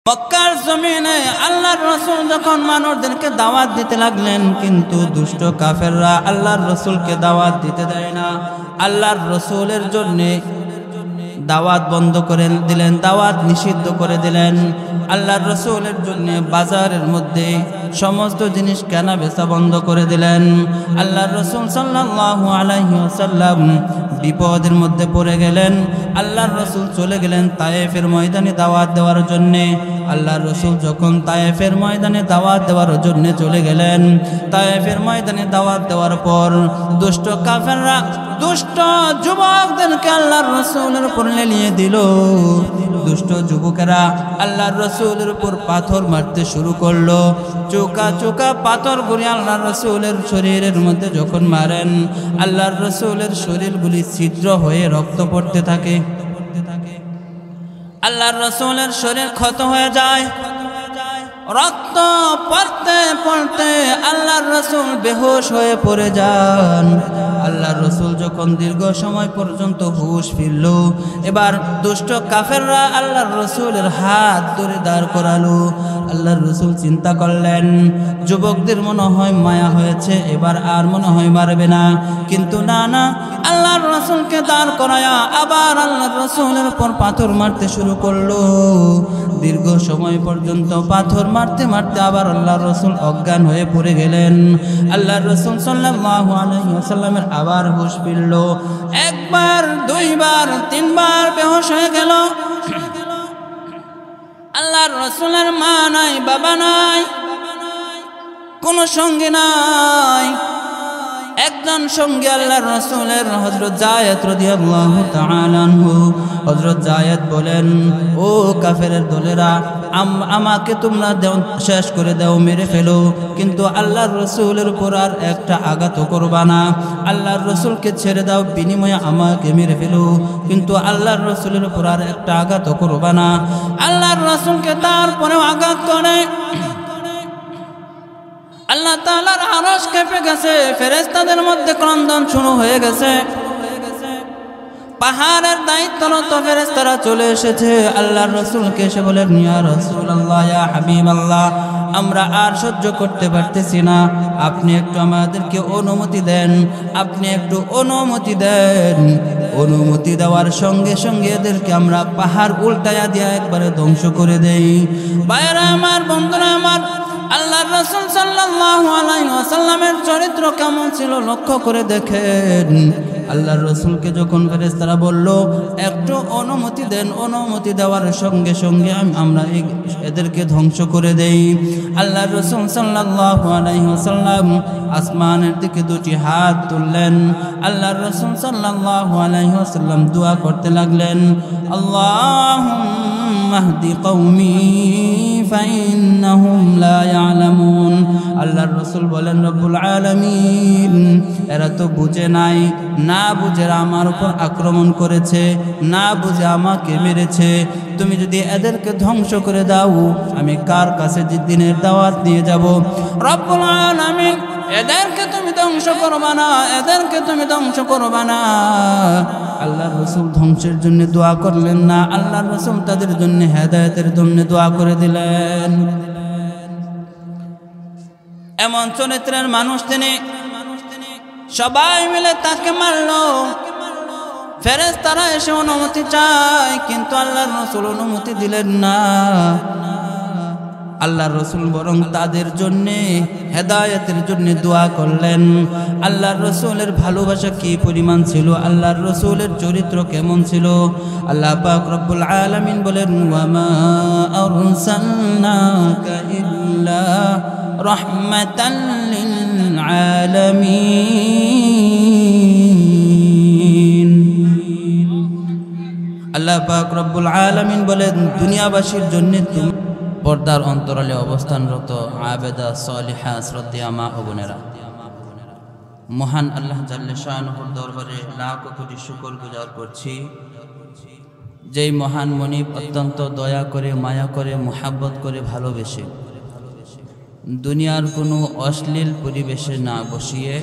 মক্কার জমিনে আল্লাহর রাসূল যখন মানুষদেরকে দাওয়াত দিতে লাগলেন, কিন্তু দুষ্ট কাফেররা আল্লাহর রাসূলকে দাওয়াত দিতে দেয় না। আল্লাহর রাসূলের জন্য দাওয়াত বন্ধ করে দিলেন, দাওয়াত নিষিদ্ধ করে দিলেন। আল্লাহর রাসূলের জন্য বাজারের মধ্যে সমস্ত জিনিস কেনা বেচা বন্ধ করে দিলেন। আল্লাহর রাসূল সাল্লাল্লাহু আলাইহি ওয়াসাল্লাম বিপদের মধ্যে পড়ে গেলেন। আল্লাহর রাসূল চলে গেলেন তায়েফের ময়দানে দাওয়াত দেওয়ার জন্য। আল্লাহর রাসূল যখন তায়েফের ময়দানে দাওয়াত দেওয়ার জন্য চলে গেলেন, তায়েফের ময়দানে দাওয়াত দেওয়ার পর দুষ্ট কাফেররা দুষ্ট যুবকদেরকে আল্লাহর রাসূলের উপর লেলিয়ে দিল। দুষ্ট যুবকেরা আল্লাহর রাসূলের উপর পাথর মারতে শুরু করলো। চোকা চোকা পাথর গুলি আল্লাহর রাসূলের শরীরের মধ্যে যখন মারেন, আল্লাহর রাসূলের শরীরগুলি ছিদ্র হয়ে রক্ত পড়তে থাকে। আল্লাহর রাসূলের শরীর ক্ষত হয়ে যায়, রক্ত পড়তে পড়তে আল্লাহর রাসূল বেহুশ হয়ে পড়ে যান। আল্লাহর রাসূল যখন দীর্ঘ সময় পর্যন্ত হুঁশ ফিরল, এবার দুষ্ট কাফেররা আল্লাহর রাসূলের হাত ধরে দাঁড় করালো। আল্লাহর রাসূল চিন্তা করলেন, যুবকদের মনে হয় মায়া হয়েছে, এবার আর মনে হয় মারবে না। কিন্তু না না, আল্লাহর রাসূলকে দাঁড় করায়া আবার আল্লাহর রাসূলের উপর পাথর মারতে শুরু করলো। দীর্ঘ সময় পর্যন্ত পাথর মারতে মারতে আবার আল্লাহর রাসূল অজ্ঞান হয়ে পড়ে গেলেন। আল্লাহর রাসূল সাল্লাল্লাহু আলাইহি ওয়াসাল্লামের আবার হুঁশ ফিরল। একবার, দুইবার, তিনবার বেহুশ হয়ে গেল। আল্লাহর রাসূলের মা নাই, বাবা নাই, কোনো সঙ্গী নাই। একজন সঙ্গী আল্লাহর রাসূলের হযরত যায়েদ রাদিয়াল্লাহু তাআলা আনহু। হযরত যায়েদ বলেন, ও কাফেরের দলেরা, আমাকে তোমরা শেষ করে দাও, মেরে ফেলো, কিন্তু আল্লাহর রাসূলের উপর আর একটা আঘাত করবা না। আল্লাহর রাসূলকে ছেড়ে দাও, বিনিময়ে আমাকে মেরে ফেলো, কিন্তু আল্লাহর রাসূলের উপর আর একটা আঘাত করবা না। আল্লাহর রাসূলকে তারপরেও আঘাত করে আল্লাহ তাআলার আরশ কেঁপে গেছে, ফেরেশতাদের মধ্যে ক্রন্দন শুরু হয়ে গেছে। পাহাড়ের দায়িত্বরত ফেরেশতারা চলে এসেছে। আল্লাহর রাসূলকে এসে বলেন, ইয়া রাসূলুল্লাহ, ইয়া হাবিবাল্লাহ, আমরা আর সহ্য করতে পারতেছি না, আপনি একটু আমাদেরকে অনুমতি দেন, আপনি একটু অনুমতি দেন। অনুমতি দেওয়ার সঙ্গে সঙ্গে এদেরকে আমরা পাহাড় উল্টায়া দিয়ে একবারে ধ্বংস করে দেই। ভাইরা আমার, বন্ধুরা আমার, আল্লাহর রাসূল সাল্লাল্লাহু আলাইহি ওয়াসাল্লামের চরিত্র কেমন ছিল লক্ষ্য করে দেখেন। আল্লাহর রাসূলকে যখন ফেরেশতারা বলল একটু অনুমতি দেন, অনুমতি দেওয়ার সঙ্গে সঙ্গে আমরা এদেরকে ধ্বংস করে দেই। আল্লাহর রাসূল সাল্লাল্লাহু আলাইহি ওয়াসাল্লাম আসমানের দিকে দুটি হাত তুললেন। আল্লাহর রাসূল সাল্লাল্লাহু আলাইহি ওয়াসাল্লাম দোয়া করতে লাগলেন, আল্লাহুম্মা হদি কওমি ফাইন্নাহুম লা ইয়ালামুন। আল্লাহর রাসূল বলেন, রব্বুল আলামিন, এরা তো বুঝে নাই, না বুঝে আমার উপর আক্রমণ করেছে, না বুঝে আমাকে মেরেছে। তুমি যদি এদেরকে ধ্বংস করে দাও, আমি কার কাছে দিনের দাওয়াত নিয়ে যাব? রব্বুল আলামিন, এদেরকে তুমি ধ্বংস করবা না, এদেরকে তুমি ধ্বংস করবা না। আল্লাহর রাসূল ধ্বংসের জন্য দোয়া করলেন না, আল্লাহর রাসূল তাদের জন্য হেদায়েতের জন্য দোয়া করে দিলেন। এমন চরিত্রের মানুষ তিনি। সবাই মিলে তাকে মারলো। ফেরেশতারা এসে অনুমতি চায়, কিন্তু আল্লাহর রাসূল অনুমতি দিলেন না। আল্লাহর রাসূল বরং তাদের জন্য হেদায়েতের জন্য দোয়া করলেন। আল্লাহর রাসূলের ভালোবাসা কি পরিমাণ ছিল, আল্লাহর রাসূলের চরিত্র কেমন ছিল। আল্লাহ পাক রব্বুল আলামিন বলেন, ওয়া মা আরসালনাকা ইল্লা রাহমাতাল লিল আলামিন। আল্লাহ পাক রব্বুল আলামিন বলেন, দুনিয়াবাসীর জন্য তুমি পর্দার অন্তরালে অবস্থানরত আবেদা সালিহা শ্রদ্ধেয়া মা ও বোনেরা, মহান আল্লাহ জাল্লে শাআনুহুর দরবারে লাখ কোটি শুকর গুজার করছি, যেই মহান মনিব অত্যন্ত দয়া করে, মায়া করে, মুহাব্বত করে, ভালোবেসে দুনিয়ার কোনো অশ্লীল পরিবেশে না বসিয়ে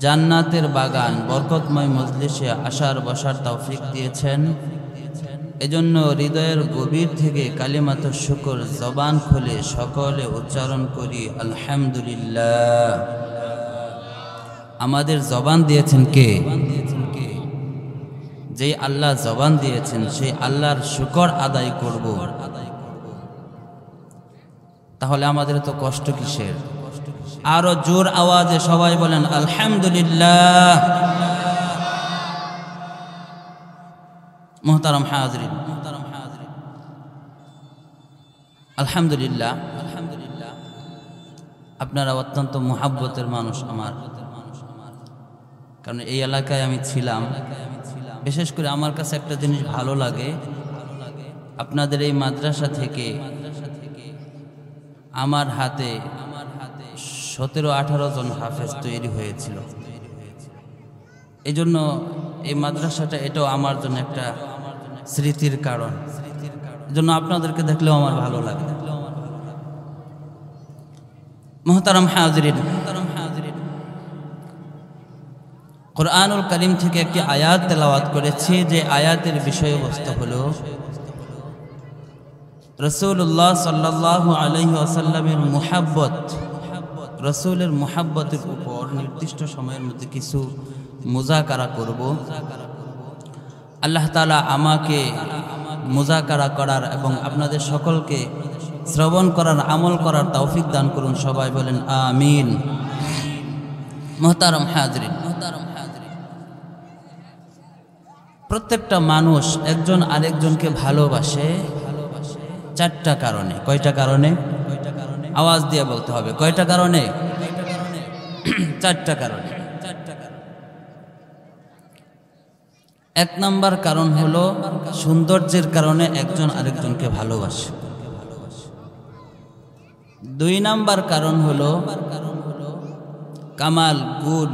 জান্নাতের বাগান বরকতময় মজলিসে আসার বসার তৌফিক দিয়েছেন। এজন্য হৃদয়ের গভীর থেকে কালিমাত শুকর জবান খুলে সকলে উচ্চারণ করি আলহামদুলিল্লাহ। আমাদের জবান দিয়েছেন কে? যে আল্লাহ জবান দিয়েছেন সেই আল্লাহর শুকর আদায় করব। তাহলে আমাদের তো কষ্ট কিসের? আরো জোর আওয়াজে সবাই বলেন আলহামদুলিল্লাহ। মোহতারাম হাজরিন, আলহামদুলিল্লাহ। আপনারা অত্যন্ত মুহাব্বতের মানুষ আমার, কারণ এই এলাকায় আমি ছিলাম। বিশেষ করে আমার কাছে একটা জিনিস ভালো লাগে, আপনাদের এই মাদ্রাসা থেকে আমার হাতে 17-18 জন হাফেজ তৈরি হয়েছিল। এই জন্য এই মাদ্রাসাটা এটাও আমার জন্য একটা স্মৃতির কারণ। জন্য আপনাদেরকে দেখলেও আমার ভালো লাগে। মুহতারাম হাজিরিন, কুরআনুল কারীম থেকে একটি আয়াত তেলাওয়াত করেছি, যে আয়াতের বিষয়বস্তু হলো রাসূলুল্লাহ সাল্লাল্লাহু আলাইহি ওয়াসাল্লামের মুহাব্বত। রাসূলের মুহাব্বতের উপর নির্দিষ্ট সময়ের মধ্যে কিছু মুযাকারা করব। আল্লাহ তাআলা আমাকে মুযাকারা করার এবং আপনাদের সকলকে শ্রবণ করার, আমল করার তৌফিক দান করুন। সবাই বলেন আমিন। মুহতারাম হাজিরিন, প্রত্যেকটা মানুষ একজন আরেকজনকে ভালোবাসে 4টা কারণে। কয়টা কারণে? আওয়াজ দিয়ে বলতে হবে। কয়টা কারণে? 4টা কারণে। 1 নাম্বার কারণ হলো সৌন্দর্যের কারণে একজন আরেকজনকে ভালোবাসে। 2 নাম্বার কারণ হলো কামাল, গুণ।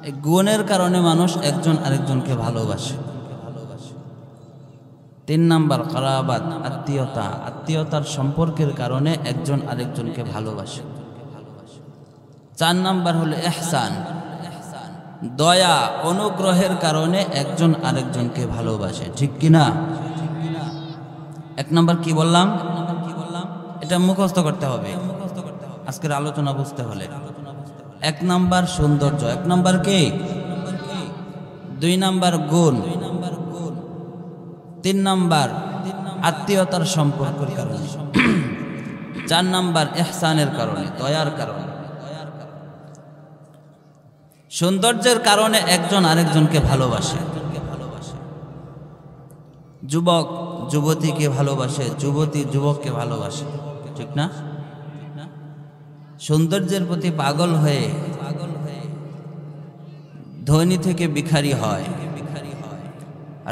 এই গুণের কারণে মানুষ একজন আরেকজনকে ভালোবাসে। 3 নাম্বার কারাবাত, আত্মীয়তা। আত্মীয়তার সম্পর্কের কারণে একজন আরেকজনকে ভালোবাসে। 4 নাম্বার হলো ইহসান, দয়া, অনুগ্রহের কারণে একজন আরেকজনকে ভালোবাসে। ঠিক কিনা? 1 নাম্বার কি বললাম? এটা মুখস্থ করতে হবে আজকের আলোচনা বুঝতে হলে। 1 নাম্বার সৌন্দর্য, 1 নাম্বার কি? 2 নাম্বার গুণ, 3 নাম্বার আত্মীয়তার সম্পর্কের কারণে, 4 নাম্বার ইহসানের কারণে, দয়ার কারণে। সৌন্দর্যের কারণে একজন আরেকজনকে ভালোবাসে। যুবক যুবতীকে ভালোবাসে, যুবতী যুবককে ভালোবাসে। ঠিক না? সৌন্দর্যের প্রতি পাগল হয়ে ধনী থেকে ভিখারি হয়,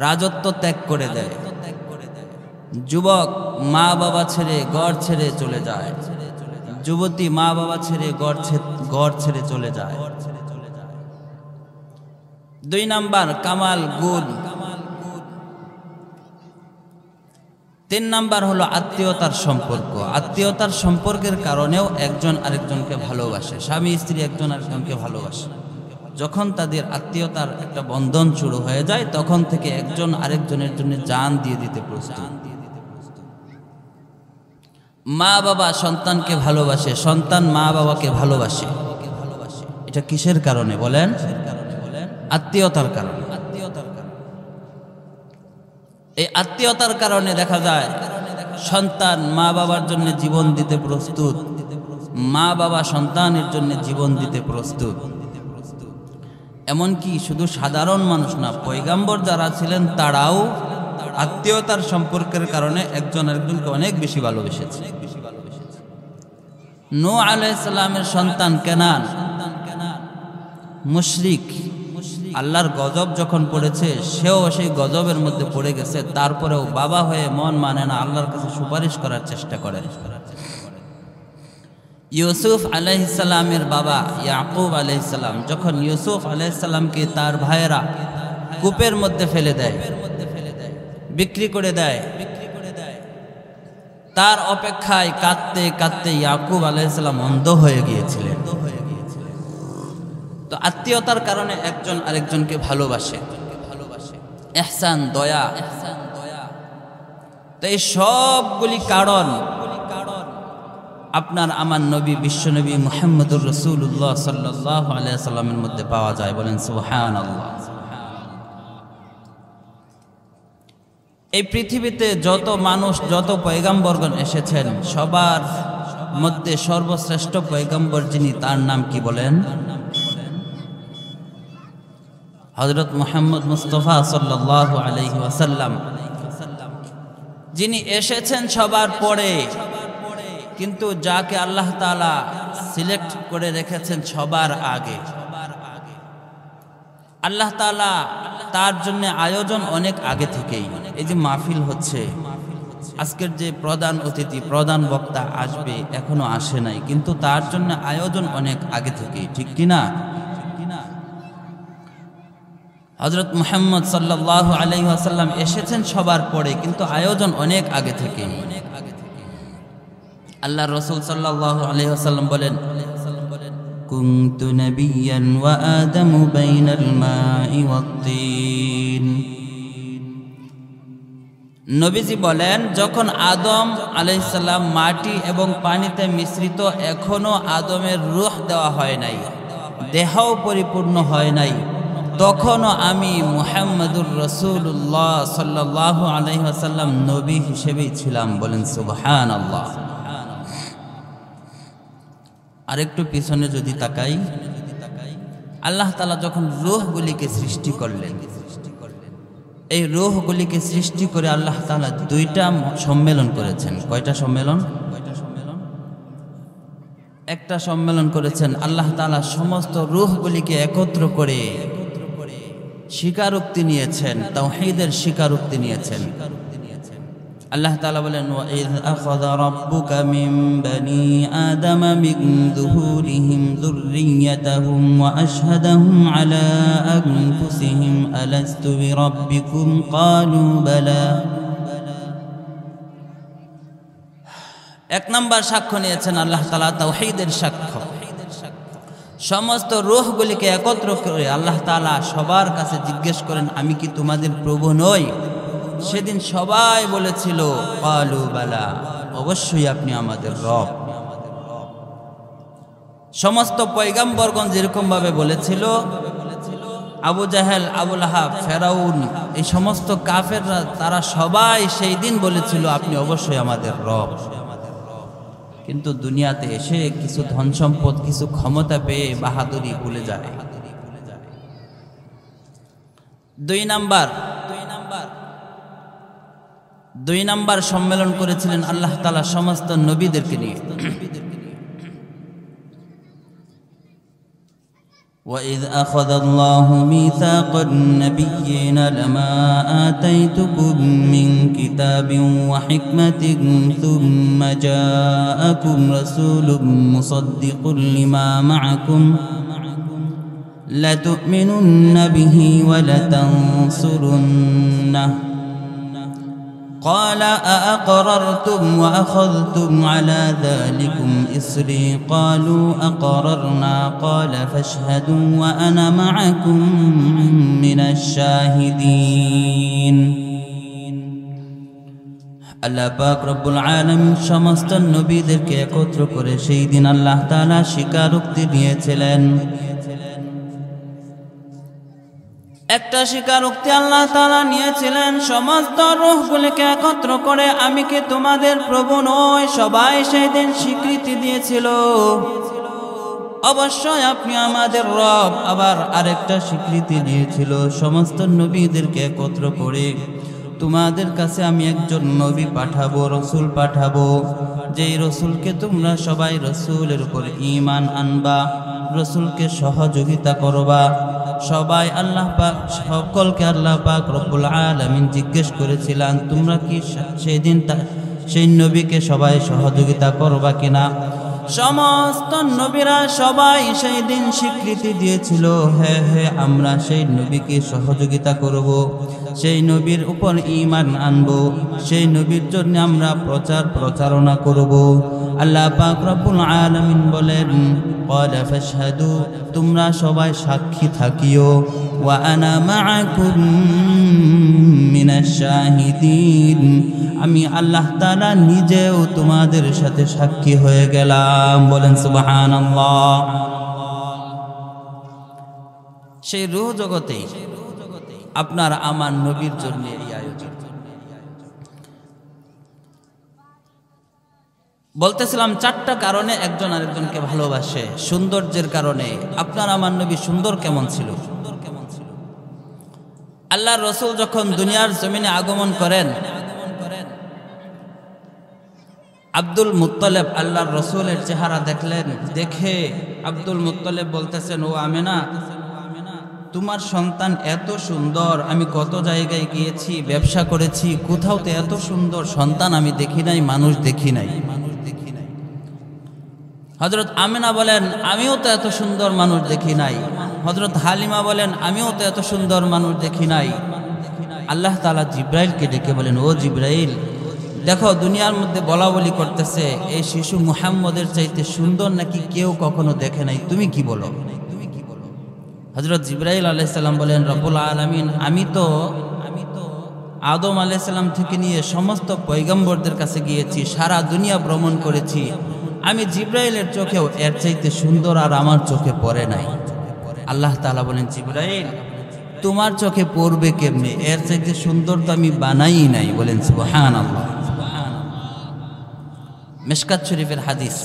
রাজত্ব ত্যাগ করে দেয়। যুবক মা বাবা ছেড়ে ঘর ছেড়ে চলে যায়, যুবতী মা বাবা ছেড়ে ঘর ছেড়ে চলে যায়। 2 নাম্বার কামাল, গুণ। 3 নাম্বার হলো আত্মীয়তার সম্পর্ক। আত্মীয়তার সম্পর্কের কারণেও একজন আরেকজনকে ভালোবাসে। স্বামী স্ত্রী একজন আরেকজনকে ভালোবাসে। যখন তাদের আত্মীয়তার একটা বন্ধন শুরু হয়ে যায়, তখন থেকে একজন আরেকজনের জন্য জান দিয়ে দিতে প্রস্তুত। মা বাবা সন্তানকে ভালোবাসে, সন্তান মা বাবাকে ভালোবাসে। এটা কিসের কারণে বলেন? আত্মীয়তার কারণে। এই আত্মীয়তার কারণে দেখা যায় সন্তান মা বাবার জন্য জীবন দিতে প্রস্তুত, মা বাবা সন্তানের জন্য জীবন দিতে প্রস্তুত। এমনকি শুধু সাধারণ মানুষ না, পয়গাম্বর যারা ছিলেন তারাও আত্মীয়তার সম্পর্কের কারণে একজন আরেকজনকে অনেক বেশি ভালোবেসেছে। নূহ আলাইহিস সালামের সন্তান কেনান মুশরিক, আল্লাহর গজব যখন পড়েছে সেও সেই গজবের মধ্যে পড়ে গেছে, তারপরেও বাবা হয়ে মন মানে না, আল্লাহর কাছে সুপারিশ করার চেষ্টা করেন। ইউসুফ আলাইহিস সালামের বাবা ইয়াকুব আলাইহিস সালাম যখন ইউসুফ আলাইহিস সালামকে তার ভাইয়েরা কূপের মধ্যে ফেলে দেয়, বিক্রি করে দেয়, তার অপেক্ষায় কাঁদতে কাঁদতে ইয়াকুব আলাইহিস সালাম অন্ধ হয়ে গিয়েছিলেন। তো আত্মীয়তার কারণে একজন আরেকজনকে ভালোবাসে। ইহসান, দয়া, তো এই সবগুলি কারণ আপনার আমার নবী বিশ্বনবী মুহাম্মদুর রাসূলুল্লাহ সাল্লাল্লাহু আলাইহি ওয়াসাল্লামের মধ্যে পাওয়া যায়। বলেন সুবহানাল্লাহ। এই পৃথিবীতে যত মানুষ যত পয়গম্বরগণ এসেছেন সবার মধ্যে সর্বশ্রেষ্ঠ পয়গম্বর যিনি তার নাম কি বলেন? হযরত মুহাম্মদ মুস্তাফা সাল্লাল্লাহু আলাইহি ওয়াসাল্লাম, যিনি এসেছেন সবার পরে, কিন্তু যাকে আল্লাহ তাআলা সিলেক্ট করে রেখেছেন সবার আগে। আল্লাহ তাআলা তার জন্য আয়োজন অনেক আগে থেকেই। এই যে মাহফিল হচ্ছে, আজকের যে প্রধান অতিথি প্রধান বক্তা আসবে এখনো আসে নাই, কিন্তু তার জন্য আয়োজন অনেক আগে থেকেই, ঠিক কিনা? হযরত মুহাম্মদ সাল্লাল্লাহু আলাইহি ওয়াসাল্লাম এসেছেন সবার পরে, কিন্তু আয়োজন অনেক আগে থেকেই। আল্লাহর রাসূল সাল্লাল্লাহু আলাইহি ওয়াসাল্লাম বলেন, কুনতু নাবিয়্যান ওয়া আদামু বাইনাল মাই ওয়াত-তিন। নবীজি বলেন, যখন আদম আলাইহিস সালাম মাটি এবং পানিতে মিশ্রিত, এখনো আদমের রূহ দেওয়া হয় নাই, দেহও পরিপূর্ণ হয় নাই, তখনও আমি মুহাম্মদুর রাসূলুল্লাহ সাল্লাল্লাহু আলাইহি ওয়াসাল্লাম নবী হিসেবেই ছিলাম। বলেন সুবহানাল্লাহ। আরেকটু পিছনে যদি তাকাই, আল্লাহ তাআলা যখন রূহগুলিকে সৃষ্টি করলেন, এই রূহগুলিকে সৃষ্টি করে আল্লাহ তাআলা দুইটা সম্মেলন করেছেন। কয়টা সম্মেলন? একটা সম্মেলন করেছেন। আল্লাহ তাআলা সমস্ত রূহগুলিকে একত্র করে স্বীকারোক্তি নিয়েছেন, তাওহীদের স্বীকারোক্তি নিয়েছেন। আল্লাহ তাআলা বলেন, ওয়াইয আখাযা রাব্বুকা মিন বানি আদামা মিন যুহুরিহিম যুররিয়্যাতাহুম ওয়া আশহাদাহুম আলা আনফুসিহিম আলাস্তু বিরাব্বিকুম ক্বালু বালা। এক নাম্বার সাক্ষ্য নিয়েছেন আল্লাহ তাআলা তাওহীদের সাক্ষ্য। সমস্ত রূহগুলিকে একত্র করে আল্লাহ তাআলা সবার কাছে জিজ্ঞেস করেন, আমি কি তোমাদের প্রভু নই? সেদিন সবাই বলেছিল, ক্বালু বালা, অবশ্যই আপনি আমাদের রব। সমস্ত পয়গম্বরগণ যেরকম ভাবে বলেছিল, আবু জাহেল, আবু লাহাব, ফেরাউন, এই সমস্ত কাফেররা তারা সবাই সেই দিন বলেছিল, আপনি অবশ্যই আমাদের রব। কিন্তু দুনিয়াতে এসে কিছু ধন সম্পদ, কিছু ক্ষমতা পেয়ে বাহাদুরি ভুলে যায়। দুই নাম্বার সম্মেলন করেছিলেন আল্লাহ তাআলা সমস্ত নবীদেরকে নিয়ে। وَإِذْ أَخَذَ اللَّهُ مِيثَاقَ النَّبِيِّينَ لَمَا آتَيْتُكُم مِّن كِتَابٍ وَحِكْمَةٍ ثُمَّ جَاءَكُمْ رَسُولٌ مُصَدِّقٌ لِّمَا مَعَكُمْ لَتُؤْمِنُنَّ بِهِ وَلَتَنصُرُنَّهُ قال أأقررتم وأخذتم على ذلكم إصري قالوا أقررنا قال فاشهدوا وأنا معكم من الشاهدين। আল্লাহ পাক রব্বুল আলামিন সমস্ত নবীদেরকে একত্র করে সেই দিন আল্লাহ তাআলা স্বীকারোক্তি নিয়েছিলেন। একটা স্বীকারোক্তি আল্লাহ তাআলা নিয়েছিলেন, সমস্ত রূহগুলিকে একত্র করে, আমি কি তোমাদের প্রভু নই? সবাই সেই দিন স্বীকৃতি দিয়েছিল, অবশ্যই আপনি আমাদের রব। আবার আরেকটা স্বীকৃতি দিয়েছিল, সমস্ত নবীদেরকে একত্র করে, তোমাদের কাছে আমি একজন নবী পাঠাবো, রসুল পাঠাবো, যেই রসুলকে তোমরা সবাই রসুলের উপর ঈমান আনবা, রসুলকে সহযোগিতা করবা। সবাই আল্লাহ পাক, সকলকে আল্লাহ পাক রব্বুল আলামিন জিজ্ঞেস করেছিলেন, তোমরা কি সেদিন সেই নবীকে সবাই সহযোগিতা করবা কিনা? সমস্ত নবীরা সবাই সেই দিন স্বীকৃতি দিয়েছিল, হ্যাঁ হ্যাঁ আমরা সেই নবীকে সহযোগিতা করব, সেই নবীর উপর ঈমান আনব, সেই নবীর জন্য আমরা প্রচারণা করব। আল্লাহ পাক রব্বুল আলামিন বলেন, ক্বালা ফাশহাদু, তোমরা সবাই সাক্ষী থাকিও, ওয়া আনা মাআকুম মিনাশ শাহিদিন, আমি আল্লাহ তাআলা নিজেও তোমাদের সাথে সাক্ষী হয়ে গেলাম। বলেন সুবহানাল্লাহ। সেই রূহ জগতে আপনার আমার নবীর জন্য এই আয়োজন। বলতেছিলাম চারটা কারণে একজন আরেকজনকে ভালোবাসে। সৌন্দর্যের কারণে। আপনার আমার নবী সুন্দর কেমন ছিল? আল্লাহর রাসূল যখন দুনিয়ার জমিনে আগমন করেন, আব্দুল মুত্তালিব আল্লাহর রাসূলের চেহারা দেখলেন। দেখে আব্দুল মুত্তালিব বলতেছেন, ও আমেনা, তোমার সন্তান এত সুন্দর, আমি কত জায়গায় গিয়েছি, ব্যবসা করেছি, কোথাও তো এত সুন্দর সন্তান আমি দেখি নাই, মানুষ দেখি নাই। হযরত আমেনা বলেন, আমিও তো এত সুন্দর মানুষ দেখি নাই। হযরত হালিমা বলেন, আমিও তো এত সুন্দর মানুষ দেখি নাই। আল্লাহ তাআলা জিব্রাইলকে ডেকে বলেন, ও জিব্রাইল, দেখো দুনিয়ার মধ্যে বলা বলি করতেছে এই শিশু মুহাম্মদের চাইতে সুন্দর নাকি কেউ কখনো দেখে নাই, তুমি কি বলো? হযরত জিব্রাইল আলাইহিস সালাম বলেন, রব্বুল আলামিন, আমি তো আদম আলাইহিস সালাম থেকে নিয়ে সমস্ত পয়গম্বরদের কাছে গিয়েছি, সারা দুনিয়া ভ্রমণ করেছি, আমি জিব্রাইলের চোখেও এর চাইতে সুন্দর আর আমার চোখে পড়ে নাই। আল্লাহ তাআলা বলেন, জিব্রাইল, তোমার চোখে পড়বে কেমনে? এর চাইতে সুন্দর তো আমি বানাই নাই। বলেন সুবহানাল্লাহ। মিশকাত শরীফের হাদিস,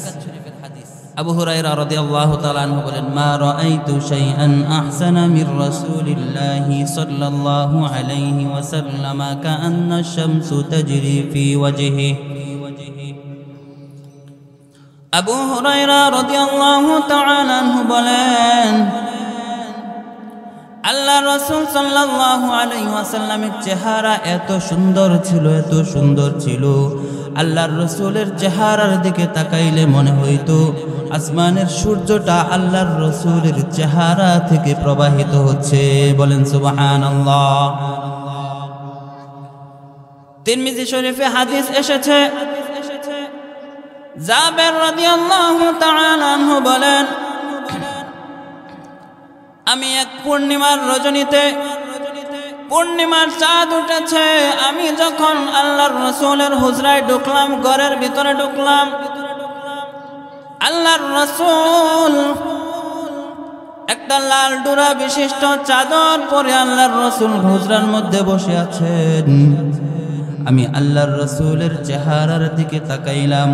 আবু হুরায়রা রাদিয়াল্লাহু তাআলা আনহু বলেন, মা রাআইতু শাইআন আহসানা মির রাসূলিল্লাহি সাল্লাল্লাহু আলাইহি ওয়াসাল্লাম কাআন্না আশ-শামসু তাজরি ফি ওয়াজহিহি। আবু হুরায়রা রাদিয়াল্লাহু তাআলা আনহু বলেন, আল্লাহর রাসূল সাল্লাল্লাহু আলাইহি ওয়াসাল্লামের চেহারা এত সুন্দর ছিল, এত সুন্দর ছিল, আল্লাহর রাসূলের চেহারার দিকে তাকাইলে মনে হইতো আসমানের সূর্যটা আল্লাহর রাসূলের চেহারা থেকে প্রবাহিত হচ্ছে। বলেন সুবহানাল্লাহ। তিরমিজি শরীফে হাদিস এসেছে, জাবের রাদিয়াল্লাহু তাআলা আনহু বলেন, আমি এক পূর্ণিমার রজনীতে, পূর্ণিমার চাঁদ উঠেছে, আমি যখন আল্লাহর রাসূলের হুজরায় ঢুকলাম, ঘরের ভিতরে ঢুকলাম, আল্লাহর রাসূল একটা লাল ডোরা বিশিষ্ট চাদর পরে আল্লাহর রাসূল হুজরার মধ্যে বসে আছেন। আমি আল্লাহর রাসূলের চেহারার দিকে তাকাইলাম,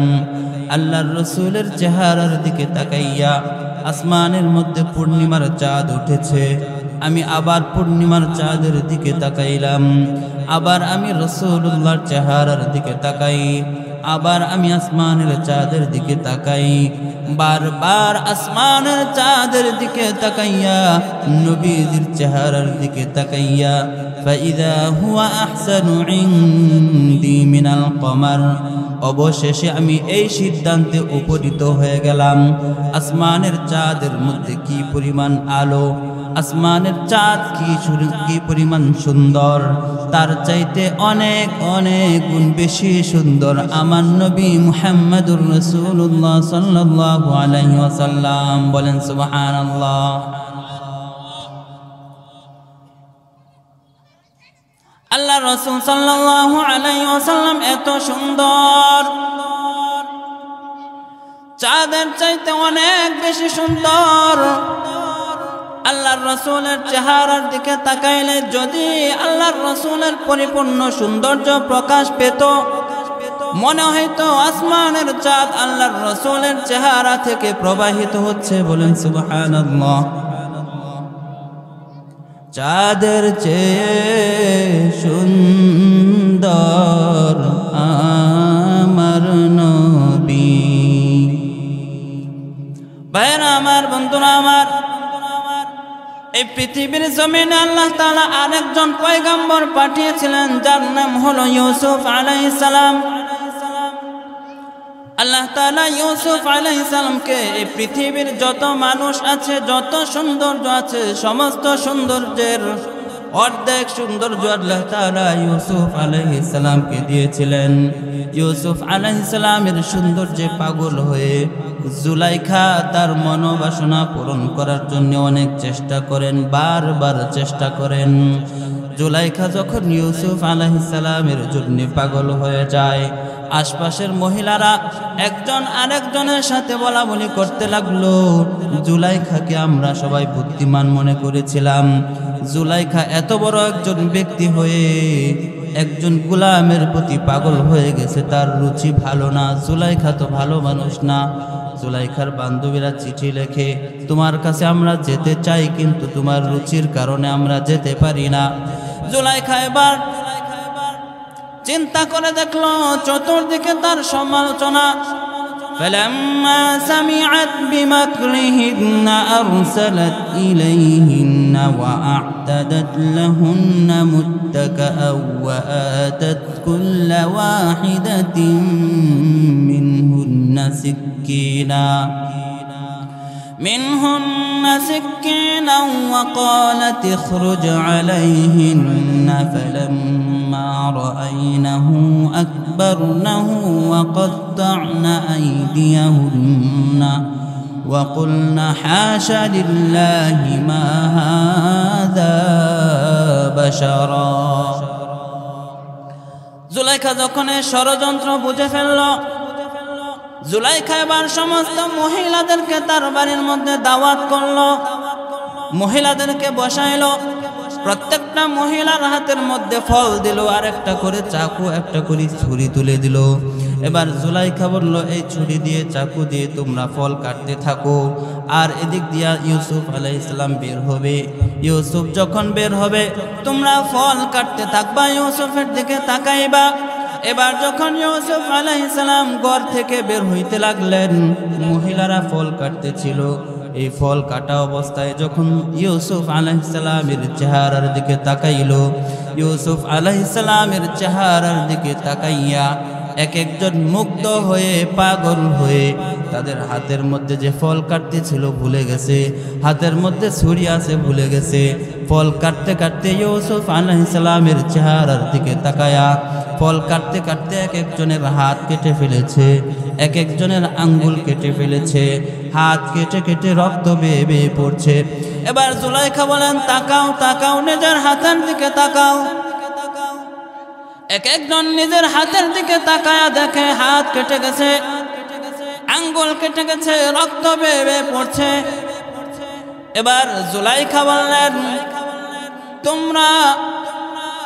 আল্লাহর রাসূলের চেহারার দিকে তাকাইয়া আসমানের মধ্যে পূর্ণিমার চাঁদ উঠেছে। আমি আবার পূর্ণিমার চাঁদের দিকে তাকাইলাম, আবার আমি রাসূলুল্লাহর চেহারার দিকে তাকাই, আবার আমি আসমানের চাঁদের দিকে তাকাই, বারবার আসমানের চাঁদের দিকে তাকাইয়া নবীজির চেহারার দিকে তাকাইয়া ফাইদা হুয়া আহসানু ইনদি মিনাল কমার, অবশেষে আমি এই সিদ্ধান্তে উপনীত হয়ে গেলাম, আসমানের চাঁদের মধ্যে কি পরিমাণ আলো, আসমানের চাঁদ কি পরিমাণ সুন্দর, তার চাইতে অনেক অনেক গুণ বেশি সুন্দর আমার নবী মুহাম্মদুর রাসূলুল্লাহ সাল্লাল্লাহু আলাইহি ওয়াসাল্লাম। বলেন সুবহানাল্লাহ। আল্লাহ রাসূল সাল্লাল্লাহু আলাইহি ওয়াসাল্লাম এত সুন্দর, চাঁদের চাইতে অনেক বেশি সুন্দর। আল্লাহর রাসূলের চেহারার দিকে তাকাইলে যদি আল্লাহর রাসূলের পরিপূর্ণ সৌন্দর্য প্রকাশ পেত, মনে হইতো আসমানের চাঁদ আল্লাহর রাসূলের চেহারা থেকে প্রবাহিত হচ্ছে। বলেন সুবহানাল্লাহ। চাঁদের চেয়ে সুন্দর আমার নবী। ভাইরা আমার, বন্ধুরা আমার, এই পৃথিবীর জমিনে আল্লাহ তাআলা আরেকজন পয়গম্বর পাঠিয়েছিলেন, যার নাম হলো ইউসুফ আলাইহিস সালাম। আল্লাহ তাআলা ইউসুফ আলাইহিস সালামকে এই পৃথিবীর যত মানুষ আছে, যত সৌন্দর্য আছে, সমস্ত সৌন্দর্যের অর্ধেক সৌন্দর্য আল্লাহ তাআলা ইউসুফ আলাইহিস সালামকে দিয়েছিলেন। ইউসুফ আলাইহিস সালামের সৌন্দর্যে পাগল হয়ে জুলাইখা তার মনোবাসনা পূরণ করার জন্য অনেক চেষ্টা করেন, বারবার চেষ্টা করেন। জুলাইখা যখন ইউসুফ আলাইহিস সালামের জন্য পাগল হয়ে যায়, আশপাশের মহিলারা একজন আরেকজনের সাথে বলা বলি করতে লাগলো। জুলাইখাকে আমরা সবাই বুদ্ধিমান মনে করেছিলাম, জুলাইখা এত বড় একজন ব্যক্তি হয়ে একজন গোলামের প্রতি পাগল হয়ে গেছে, তার রুচি ভালো না, জুলাইখা তো ভালো মানুষ না। জুলাইখার বান্ধবীরা চিঠি লেখে, তোমার কাছে আমরা যেতে চাই কিন্তু তোমার রুচির কারণে আমরা যেতে পারি না। জুলাইখা এবার চিন্তা করে দেখলো, চতুর্দিকে তার সমালোচনা। فلما سمعت بمكرهن أرسلت إليهن وأعتدت لهن متكئا وآتت كل واحدة منهن سكينا وقالت اخرج عليهن فلما رأينه أكبرنه وقطعن أيديهن وقلن حاش لله ما هذا بشرا। জুলাইখা যখন ষড়যন্ত্র বুঝে ফেলল, জুলাইখা এবার সমস্ত মহিলাদেরকে তার বাড়ির মধ্যে দাওয়াত করলো, মহিলাদেরকে বসাইলো, প্রত্যেকটা মহিলার হাতের মধ্যে ফল দিল, আর একটা করে চাকু, একটা করে ছুরি তুলে দিল। এবার জুলাইখা বলল, এই ছুরি দিয়ে চাকু দিয়ে তোমরা ফল কাটতে থাকো, আর এদিক দিয়া ইউসুফ আলাইহিস সালাম বের হবে। ইউসুফ যখন বের হবে তোমরা ফল কাটতে থাকবা, ইউসুফের দিকে তাকাইবা। এবার যখন ইউসুফ আলাইহিস সালাম ঘর থেকে বের হইতে লাগলেন, মহিলারা ফল কাটতেছিল। এই ফল কাটা অবস্থায় যখন ইউসুফ আলাইহিস সালামের চেহারার দিকে তাকাইল, ইউসুফ আলাইহিস সালামের চেহারার দিকে তাকাইয়া এক একজন মুগ্ধ হয়ে পাগল হয়ে তাদের হাতের মধ্যে যে ফল কাটতেছিল ভুলে গেছে, হাতের মধ্যে ছুরি আছে ভুলে গেছে। ফল কাটতে কাটতে ইউসুফ আলাইহিস সালামের চেহারার দিকে তাকায়া ফল কাটতে কাটতে এক একজনের হাত কেটে ফেলেছে, এক একজনের আঙ্গুল কেটে ফেলেছে, হাত কেটে কেটে রক্ত বেয়ে বেয়ে পড়ছে। এবার জুলাইখা বলেন, তাকাও তাকাও, নিজের হাতের দিকে তাকাও। এক একজন নিজের হাতের দিকে তাকায়া দেখে হাত কেটে গেছে, আঙ্গুল কেটে গেছে, রক্ত বেয়ে বেয়ে পড়ছে। এবার জুলাইখা বললেন, তোমরা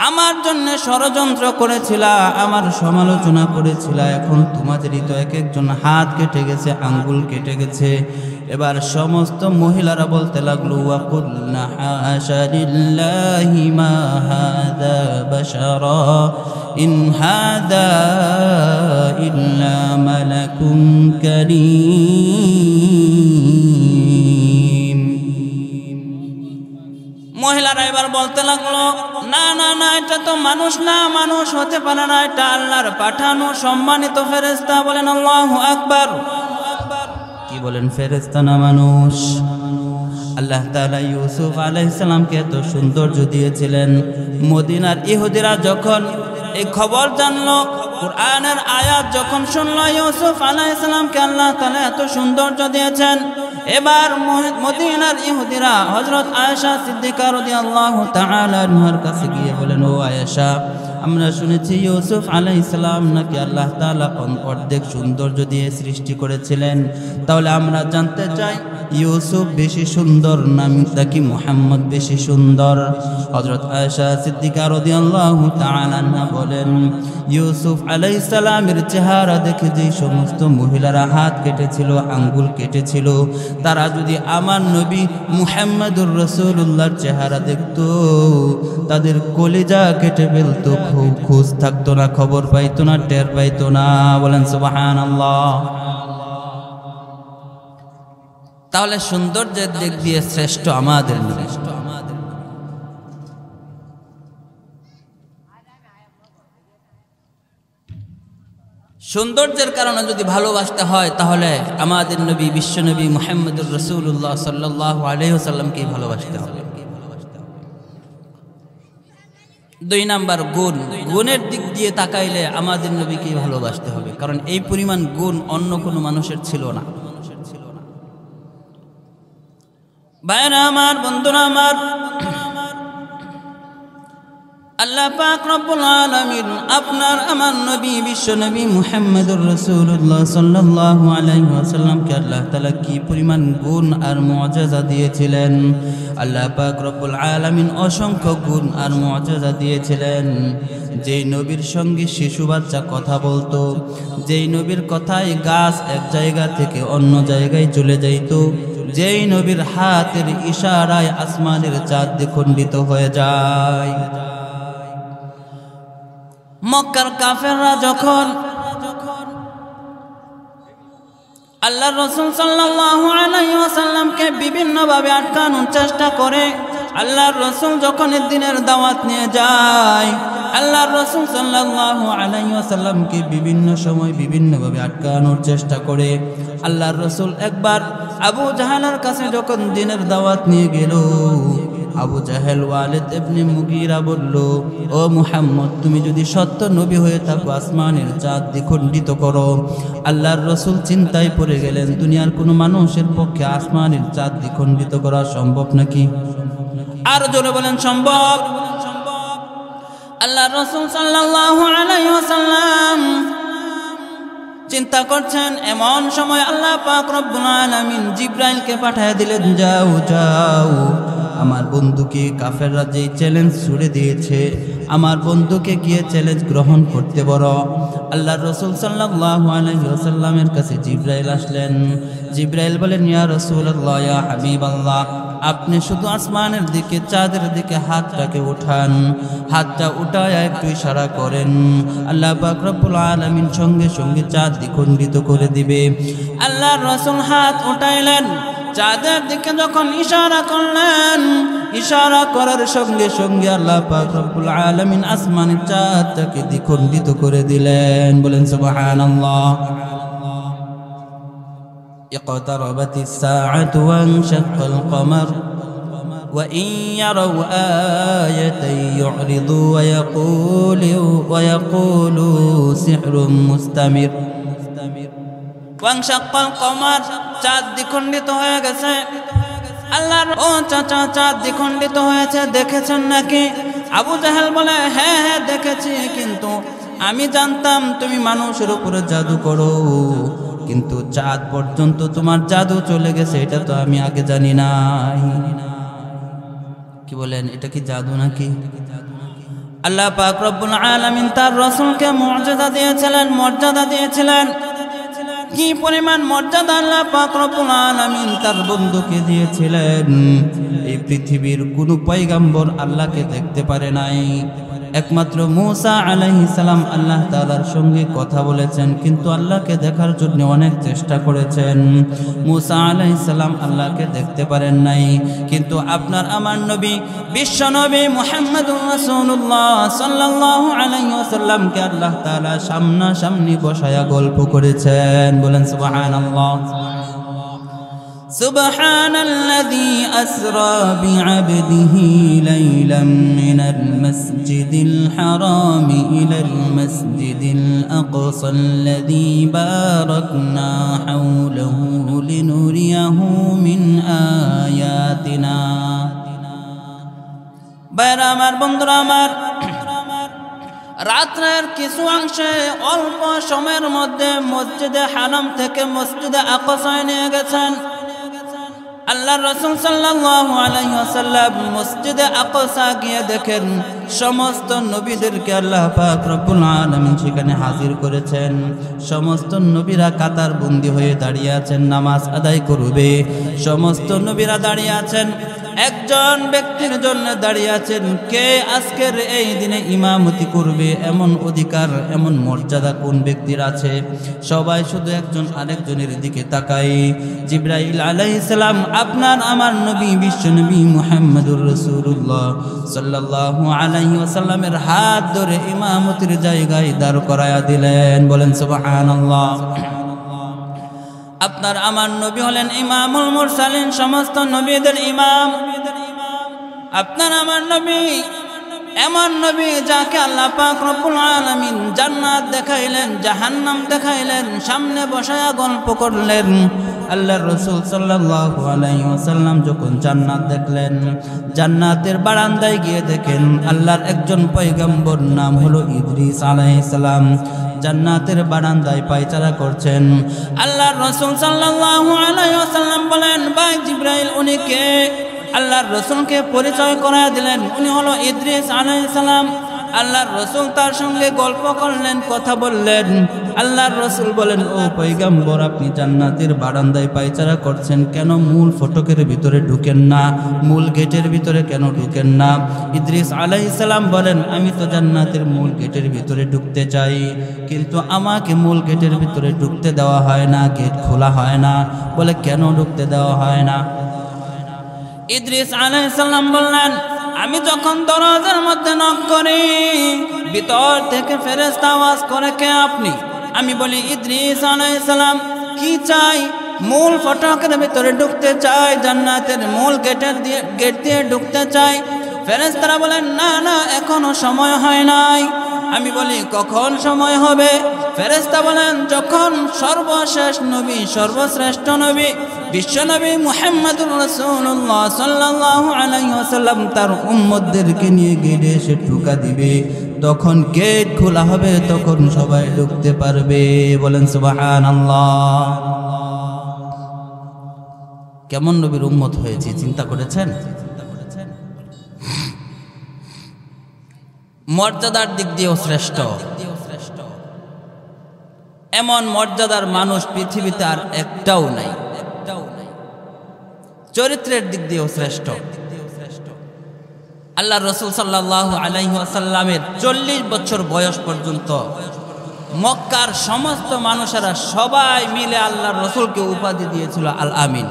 আমার জন্য ষড়যন্ত্র করেছিলা, আমার সমালোচনা করেছিলা, এখন তোমাদেরই তো এক একজন হাত কেটে গেছে, আঙ্গুল কেটে গেছে। এবার সমস্ত মহিলারা বলতে লাগলো, ওয়াকুলনা হাশা লিল্লাহি মা হাযা বাশারা ইন হাযা ইল্লা মালাকুন কারীম। মহিলারা এবার বলতে লাগলো, না না না, এটা তো মানুষ না, মানুষ হতে পারে না, এটা আল্লাহর পাঠানো সম্মানিত ফেরেশতা। বলেন আল্লাহু আকবার। কি বলেন, ফেরেশতা না মানুষ? আল্লাহ তাআলা ইউসুফ আলাইহিস সালামকে এত সৌন্দর্য দিয়েছিলেন। মদিনার ইহুদিরা যখন এই খবর জানলো, কুরআনের আয়াত যখন শুনলো ইউসুফ আলাইহিস সালামকে আল্লাহ তাআলা এত সৌন্দর্য দিয়েছেন, এবার মদিনার ইহুদিরা হযরত আয়েশা সিদ্দিকা রাদিয়াল্লাহু তাআলা আনহার কাছে গিয়ে বলেন, ও আয়েশা, আমরা শুনেছি ইউসুফ আলাইহিস সালাম নাকি আল্লাহ তাআলা অর্ধেক সৌন্দর্য দিয়ে সৃষ্টি করেছিলেন, তাহলে আমরা জানতে চাই ইউসুফ বেশি সুন্দর নাকি মুহাম্মদ বেশি সুন্দর? হযরত আয়েশা সিদ্দিকা রাদিয়াল্লাহু তাআলা আনহা বলেন, ইউসুফ আলাইহিস সালামের চেহারা দেখে যে সমস্ত মহিলারা হাত কেটেছিল, আঙ্গুল কেটেছিল, তারা যদি আমার নবী মুহাম্মদুর রাসূলুল্লাহর চেহারা দেখতো, তাদের কলিজা কেটে ফেলতো, খোঁজ থাকতো না, খবর পাইতো না, টের পাইতো না। বলেন সুবহানাল্লাহ। তাহলে সৌন্দর্যের দিক দিয়ে শ্রেষ্ঠ আমাদের নবী। সৌন্দর্যের কারণে যদি ভালোবাসতে হয়, তাহলে আমাদের নবী বিশ্বনবী মুহাম্মদুর রাসূলুল্লাহ সাল্লাল্লাহু আলাইহি ওয়াসাল্লামকে ভালোবাসতে হবে। দুই নাম্বার গুণ, গুণের দিক দিয়ে তাকাইলে আমাদের নবীকে ভালোবাসতে হবে, কারণ এই পরিমাণ গুণ অন্য কোনো মানুষের ছিল না। ভাইরা আমার, বন্ধুরা আমার, আল্লাহ পাক রব্বুল আলামিন আপনার আমার নবী বিশ্ব নবী মুহাম্মদুর রাসূলুল্লাহ সাল্লাল্লাহু আলাইহি ওয়াসাল্লামকে আল্লাহ তাআলা কি পরিমাণ গুণ আর মুআজিজা দিয়েছিলেন। আল্লাহ পাক রব্বুল আলামিন অসংখ্য গুণ আর মুআজিজা দিয়েছিলেন। যেই নবীর সঙ্গে শিশু বাচ্চা কথা বলতো, যেই নবীর কথায় গাছ এক জায়গা থেকে অন্য জায়গায় চলে যাইত, যেই নবীর হাতের ইশারায় আসমানের চাঁদ দ্বিখণ্ডিত হয়ে যায়। মক্কার কাফেররা যখন আল্লাহর রাসূল সাল্লাল্লাহু আলাইহি ওয়াসাল্লামকে বিভিন্নভাবে আটকানোর চেষ্টা করে, আল্লাহর রাসূল যখন দিনের দাওয়াত নিয়ে যায়, আল্লাহর রাসূল সাল্লাল্লাহু আলাইহি ওয়াসাল্লামকে বিভিন্ন সময় বিভিন্নভাবে আটকানোর চেষ্টা করে। আল্লাহর রাসূল একবার আবু জাহেলের কাছে যখন দিনের দাওয়াত নিয়ে গেল, আবু জাহেল ওয়ালিদ ইবনে মুগীরা বলল, ও মুহাম্মদ, তুমি যদি সত্য নবী হয়ে থাকো আসমানের চাঁদ দ্বিখণ্ডিত করো। আল্লাহর রাসূল চিন্তায় পড়ে গেলেন, দুনিয়ার কোনো মানুষের পক্ষে আসমানের চাঁদ দ্বিখণ্ডিত করা সম্ভব নাকি? আর জোরে বলেন সম্ভব। আল্লাহর রাসূল সাল্লাল্লাহু আলাইহি ওয়াসাল্লাম চিন্তা করছেন, এমন সময় আল্লাহ পাক রব্বুল আলামিন জিবরাইলকে পাঠিয়ে দিলেন, যাও যাও আমার বন্ধুকে কাফেররা যেই চ্যালেঞ্জ ছুড়ে দিয়েছে, আমার বন্ধুকে গিয়ে চ্যালেঞ্জ গ্রহণ করতে বলো। আল্লাহর রাসূল সাল্লাল্লাহু আলাইহি ওয়াসাল্লামের কাছে জিবরাইল আসলেন। জিবরাইল বলেন, ইয়া রাসূলুল্লাহ, ইয়া হাবিবাল্লাহ, আপনি শুধু আসমানের দিকে চাঁদের দিকে হাতটাকে উঠান, হাতটা উঠায় একটু ইশারা করেন, আল্লাহ পাক রব্বুল আলামিন সঙ্গে সঙ্গে চাঁদ দ্বিখণ্ডিত করে দিবে। আল্লাহর রাসূল হাত উঠাইলেন, চাঁদের দিকে যখন ইশারা করলেন, ইশারা করার সঙ্গে সঙ্গে আল্লাহ পাক রব্বুল আলামিন আসমানের চাঁদটাকে দ্বিখণ্ডিত করে দিলেন। বলেন সুবহানাল্লাহ। اقتربت الساعة وانشق القمر وإن يروا آية يعرضوا ويقولوا سحر مستمر وانشق القمر চাঁদ দ্বিখণ্ডিত হয়ে গেছে। আল্লাহর ও চাচা, চাঁদ দ্বিখণ্ডিত হয়েছে, দেখেছেন নাকি? আবু জাহেল বলে, হ্যাঁ হ্যাঁ দেখেছি, কিন্তু আমি জানতাম তুমি মানুষের উপরে জাদু করো, কিন্তু চাঁদ পর্যন্ত তোমার জাদু চলে গেছে এটা তো আমি আগে জানি নাই। কি বলেন, এটা কি জাদু নাকি? আল্লাহ পাক রব্বুল আলামিন তার রাসূলকে মুআজিজা দিয়েছিলেন, মর্যাদা দিয়েছিলেন। কি পরিমাণ মর্যাদা আল্লাহ পাক রব্বুল আলামিন তার বন্ধুকে দিয়েছিলেন, এই পৃথিবীর কোনো পয়গম্বর আল্লাহকে দেখতে পারে নাই। একমাত্র মূসা আলাইহিস সালাম আল্লাহ তাআলার সঙ্গে কথা বলেছেন, কিন্তু আল্লাহকে দেখার জন্য অনেক চেষ্টা করেছেন। মূসা আলাইহিস সালাম আল্লাহকে দেখতে পারেন নাই, কিন্তু আপনার আমার নবী বিশ্ব নবী মুহাম্মদুর রাসূলুল্লাহ সাল্লাল্লাহু আলাইহি ওয়াসাল্লামকে আল্লাহ তাআলা সামনাসামনি বসায়া গল্প করেছেন। বলেন সুবহানাল্লাহ। سبحان الذي أسرى بعبده ليلا من المسجد الحرام إلى المسجد الأقصى الذي باركنا حوله لنريه من آياتنا বাইরা আমার, বন্ধুরা আমার, রাত্রের কিছু অংশে অল্প সময়ের মধ্যে মসজিদে হারাম থেকে মসজিদে আকসায় নিয়ে গেছেন। আল্লাহর রাসূল সাল্লাল্লাহু আলাইহি ওয়াসাল্লাম মসজিদে আকসা গিয়ে দেখেন সমস্ত নবীদেরকে আল্লাহ পাক রব্বুল আলামিন সেখানে হাজির করেছেন। সমস্ত নবীরা কাতার বন্দী হয়ে দাঁড়িয়ে আছেন, নামাজ আদায় করবে। সমস্ত নবীরা দাঁড়িয়ে আছেন, একজন ব্যক্তির জন্য দাঁড়িয়ে আছেন, কে আজকের এই দিনে ইমামতি করবে, এমন অধিকার এমন মর্যাদা কোন ব্যক্তির আছে। সবাই শুধু একজন আরেকজনের দিকে তাকায়। জিবরাইল আলাইহিস সালাম আপনার আমার নবী বিশ্ব নবী মুহাম্মদুর রাসূলুল্লাহ সাল্লাল্লাহু আলাইহি ওয়াসাল্লামের হাত ধরে ইমামতির জায়গায় দাঁড় করায়া দিলেন। বলেন সুবহানাল্লাহ। আপনার আমার নবী হলেন ইমামুল মুরসালিন, সমস্ত নবীদের ইমাম। আপনার আমার নবী এমন নবী যাকে আল্লাহ পাক রব্বুল আলামিন জান্নাত দেখাইলেন, জাহান্নাম দেখাইলেন, সামনে বসায়া গল্প করলেন। আল্লাহর রাসূল সাল্লাল্লাহু আলাইহি ওয়াসাল্লাম যখন জান্নাত দেখলেন, জান্নাতের বারান্দায় গিয়ে দেখেন আল্লাহর একজন পয়গম্বর নাম হলো ইদ্রিস আলাইহিস সালাম জান্নাতের বারান্দায় পায়চারা করছেন। আল্লাহর রাসূল সাল্লাল্লাহু আলাইহি ওয়াসাল্লাম বলেন, ভাই জিবরাইল উনি কে? আল্লাহর রাসূলকে পরিচয় করায় দিলেন, উনি হলো ইদ্রিস আলাইহিস সালাম। আল্লাহর রাসূল তার সঙ্গে গল্প করলেন, কথা বললেন। আল্লাহর রাসূল বলেন, ও পয়গম্বর, আপনি জান্নাতের বারান্দায় পায়চারা করছেন কেন? মূল ফটকের ভিতরে ঢুকেন না, মূল গেটের ভিতরে কেন ঢুকেন না? ইদ্রিস আলাইহিস সালাম বলেন, আমি তো জান্নাতের মূল গেটের ভিতরে ঢুকতে চাই, কিন্তু আমাকে মূল গেটের ভিতরে ঢুকতে দেওয়া হয় না, গেট খোলা হয় না। বলে, কেন ঢুকতে দেওয়া হয় না? ইদ্রিস আলাইহিস সালাম বললেন, আমি যখন দরজার মধ্যে নক করি, ভিতর থেকে ফেরেশতা আওয়াজ করে, কে আপনি? আমি বলি, ইদ্রিস আলাইহিস সালাম। কি চাই? মূল ফটকের ভিতরে ঢুকতে চাই, জান্নাতের মূল গেট দিয়ে ঢুকতে চাই। ফেরেশতারা বলেন, না না, এখনো সময় হয় নাই। আমি বলি, কখন সময় হবে? ফেরেশতা বলেন, যখন সর্বশেষ নবী, সর্বশ্রেষ্ঠ নবী, বিশ্বনবী মুহাম্মদুর রাসূলুল্লাহ সাল্লাল্লাহু আলাইহি ওয়াসাল্লাম তার উম্মতদেরকে নিয়ে গেটে এসে ঢুকা দিবে, তখন গেট খোলা হবে, তখন সবাই ঢুকতে পারবে। বলেন সুবহানাল্লাহ। কেমন নবীর উম্মত হয়েছে চিন্তা করেছেন? মর্যাদার দিক দিয়েও শ্রেষ্ঠ, এমন মর্যাদার মানুষ পৃথিবীতে আর একটাও নাই। চরিত্রের দিক দিয়েও শ্রেষ্ঠ। আল্লাহ রাসূল সাল্লাল্লাহু আলাইহি ওয়াসাল্লামের 40 বছর বয়স পর্যন্ত মক্কার সমস্ত মানুষেরা সবাই মিলে আল্লাহর রাসূলকে উপাধি দিয়েছিল আল আমিন।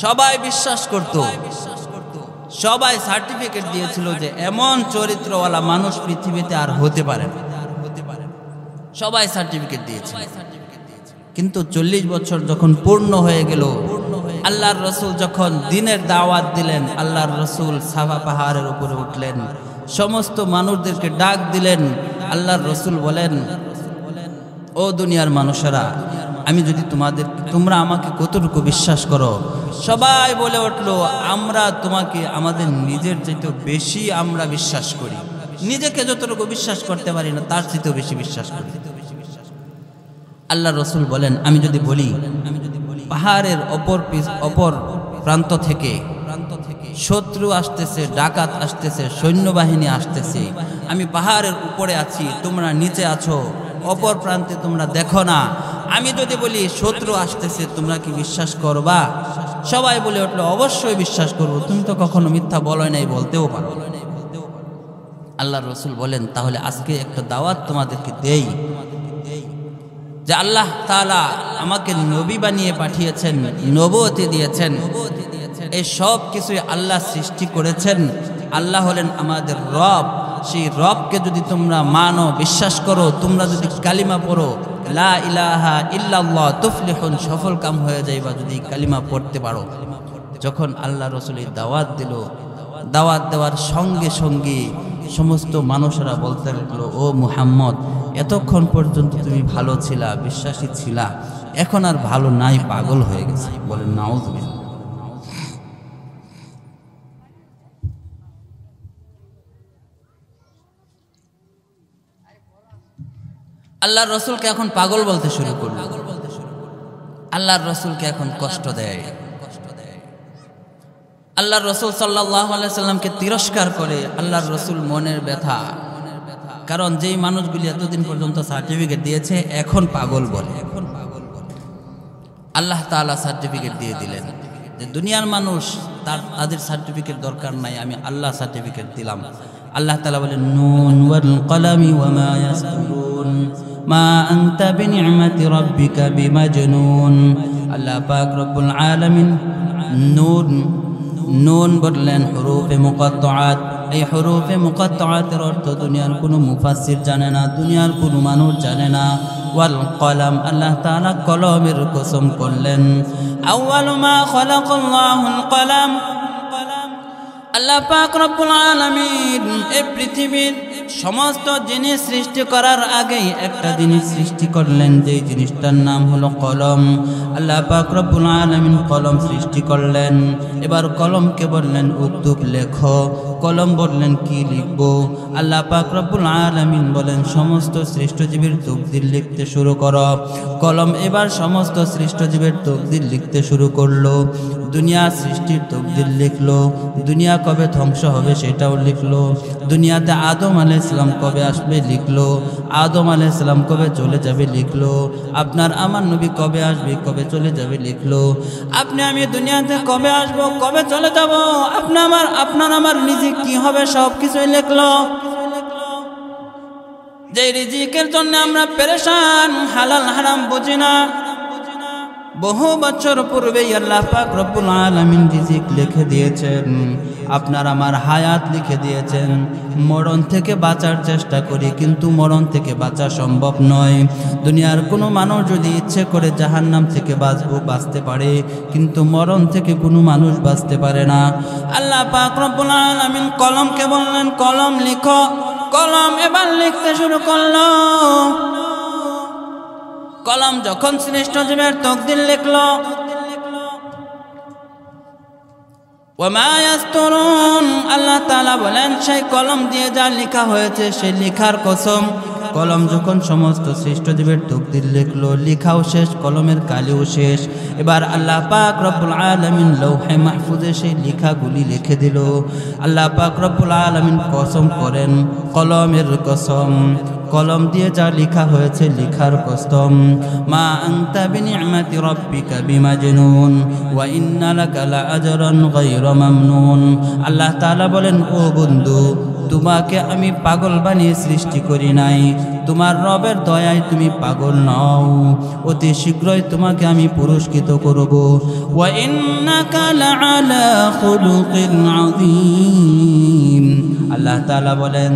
সবাই বিশ্বাস করত, সবাই সার্টিফিকেট দিয়েছিল যে এমন চরিত্রওয়ালা মানুষ পৃথিবীতে আর হতে পারে না। সবাই সার্টিফিকেট দিয়েছিল। কিন্তু 40 বছর যখন পূর্ণ হয়ে গেল, আল্লাহর রাসূল যখন দ্বীনের দাওয়াত দিলেন, আল্লাহর রাসূল সাফা পাহাড়ের উপরে উঠলেন, সমস্ত মানুষদেরকে ডাক দিলেন। আল্লাহর রাসূল বলেন, ও দুনিয়ার মানুষেরা, আমি যদি তোমরা আমাকে কতটুকু বিশ্বাস করো? সবাই বলে উঠলো, আমরা তোমাকে আমাদের নিজের চাইতেও বেশি আমরা বিশ্বাস করি। নিজেকে যতটুকু বিশ্বাস করতে পারি না, তার চাইতেও বেশি বিশ্বাস করি। আল্লাহর রাসূল বলেন, আমি যদি বলি পাহাড়ের অপর প্রান্ত থেকে শত্রু আসতেছে, ডাকাত আসতেছে, সৈন্যবাহিনী আসতেছে, আমি পাহাড়ের উপরে আছি, তোমরা নিচে আছো, অপর প্রান্তে তোমরা দেখো না, আমি যদি বলি শত্রু আসতেছে, তোমরা কি বিশ্বাস করবা? সবাই বলে উঠলো, অবশ্যই বিশ্বাস করবো, তুমি তো কখনো মিথ্যা বলো নাই, বলতেও পারো। আল্লাহর রাসূল বলেন, তাহলে আজকে একটা দাওয়াত তোমাদেরকে দেই যে আল্লাহ তাআলা আমাকে নবী বানিয়ে পাঠিয়েছেন, নবুয়তি দিয়েছেন, এই সব কিছুই আল্লাহ সৃষ্টি করেছেন। আল্লাহ হলেন আমাদের রব। সেই রবকে যদি তোমরা মানো, বিশ্বাস করো, তোমরা যদি কালিমা পড়ো, লা ইলাহা ইল্লাল্লাহ তুফলিহুন, সফল কাম হয়ে যাইবা যদি কালিমা পড়তে পারো। যখন আল্লাহ রাসূল দাওয়াত দিল, দাওয়াত দেওয়ার সঙ্গে সঙ্গে সমস্ত মানুষেরা বলতে লাগলো, ও মুহাম্মদ, এতক্ষণ পর্যন্ত তুমি ভালো ছিলা, বিশ্বাসী ছিলা, এখন আর ভালো নাই, পাগল হয়ে গেছে। বলেন নাউযুবিল্লাহ। আল্লাহর রাসূলকে এখন পাগল বলতে শুরু করলো, আল্লাহর রাসূলকে এখন কষ্ট দেয়, আল্লাহর রাসূল সাল্লাল্লাহু আলাইহি সাল্লামকে তিরস্কার করে। আল্লাহর রাসূল মনের ব্যথা, কারণ যেই মানুষগুলি এতদিন পর্যন্ত সার্টিফিকেট দিয়েছে এখন পাগল বলে। আল্লাহ তাআলা সার্টিফিকেট দিয়ে দিলেন যে দুনিয়ার মানুষ তাদের সার্টিফিকেট দরকার নাই, আমি আল্লাহ সার্টিফিকেট দিলাম। আল্লাহ তাআলা বলেন, নুন ওয়াল কলামি ওয়া মা ইয়াসতুরুন মা আনতা বিনি'মাতি রাব্বিকা বিমাজনুন। আল্লাহ পাক রব্বুল আলামিন নুন বললেন হুরুফে মুকাত্তাআত। এই হুরুফে মুকাত্তাআতের অর্থ দুনিয়ার কোনো মুফাসসির জানে না, দুনিয়ার কোনো মানুষ জানে না। ওয়াল কলাম, আল্লাহ তাআলা কলমের কসম করলেন। আউয়ালু মা খালাকাল্লাহুল কলাম, আল্লাহ পাক রব্বুল আলামিন এই পৃথিবীর সমস্ত জিনিস সৃষ্টি করার আগেই একটা জিনিস সৃষ্টি করলেন, যেই জিনিসটার নাম হলো কলম। আল্লাহ পাক রব্বুল আলামিন কলম সৃষ্টি করলেন। এবার কলমকে বললেন উদ্যোগ লেখো। কলম বললেন কি লিখব? আল্লাহ পাক রব্বুল আলামিন বলেন সমস্ত সৃষ্টজীবীর তকদির লিখতে শুরু করো। কলম এবার সমস্ত সৃষ্টজীবীর তকদির লিখতে শুরু করলো। দুনিয়া সৃষ্টির তকদির লিখলো, দুনিয়া কবে ধ্বংস হবে সেটাও লিখলো, দুনিয়াতে আদম আলাইহিস সালাম কবে আসবে লিখলো, আদম আলাইহিস সালাম কবে চলে যাবে লিখলো, আপনার আমার নবী কবে আসবে কবে চলে যাবে লিখলো, আপনি আমি দুনিয়াতে কবে আসবো কবে চলে যাব, আপনার আমার রিজিক কি হবে সব কিছুই লিখলো। যে রিজিকের জন্য আমরা পেরেশান, হালাল হারাম বুঝি না, বহু বছর পূর্বেই আল্লাহ পাক রব্বুল আলামিন রিজিক লিখে দিয়েছেন, আপনার আমার হায়াত লিখে দিয়েছেন। মরণ থেকে বাঁচার চেষ্টা করি, কিন্তু মরণ থেকে বাঁচা সম্ভব নয়। দুনিয়ার কোনো মানুষ যদি ইচ্ছে করে জাহান্নাম থেকে বাঁচতে পারে, কিন্তু মরণ থেকে কোনো মানুষ বাঁচতে পারে না। আল্লাহ পাক রব্বুল আলামিন কলমকে বললেন কলম লিখো। কলম এবার লিখতে শুরু করলো। কলম যখন সৃষ্টজীবের তকদির লিখলো, ওয়ামা ইয়াসতুরুন, আল্লাহ তাআলা বলেন সেই কলম দিয়ে যা লেখা হয়েছে সেই লেখার কসম। কলম যখন সমস্ত সৃষ্টজীবের তকদির লিখলো, লেখাও শেষ, কলমের কালিও শেষ। এবার আল্লাহ পাক রব্বুল আলামিন লৌহে মাহফুজে সেই লেখাগুলি লিখে দিল। আল্লাহ পাক রব্বুল আলামিন কসম করেন, কলমের কসম, কলম দিয়ে যা লেখা হয়েছে লেখার কসম। মা আনতা বিনিআমাতি রাব্বিকা বিমাজনুন ওয়া ইন্না লাকা লাআজরান গায়রা মামনুন। আল্লাহ তাআলা বলেন ও বন্ধু, তোমাকে আমি পাগল বানিয়ে সৃষ্টি করি নাই, তোমার রবের দয়ায় তুমি পাগল নও, অতি শীঘ্রই তোমাকে আমি পুরস্কৃত করব। ওয়া ইন্নাকা লাআলা খুলুকিন আযীম। আল্লাহ তাআলা বলেন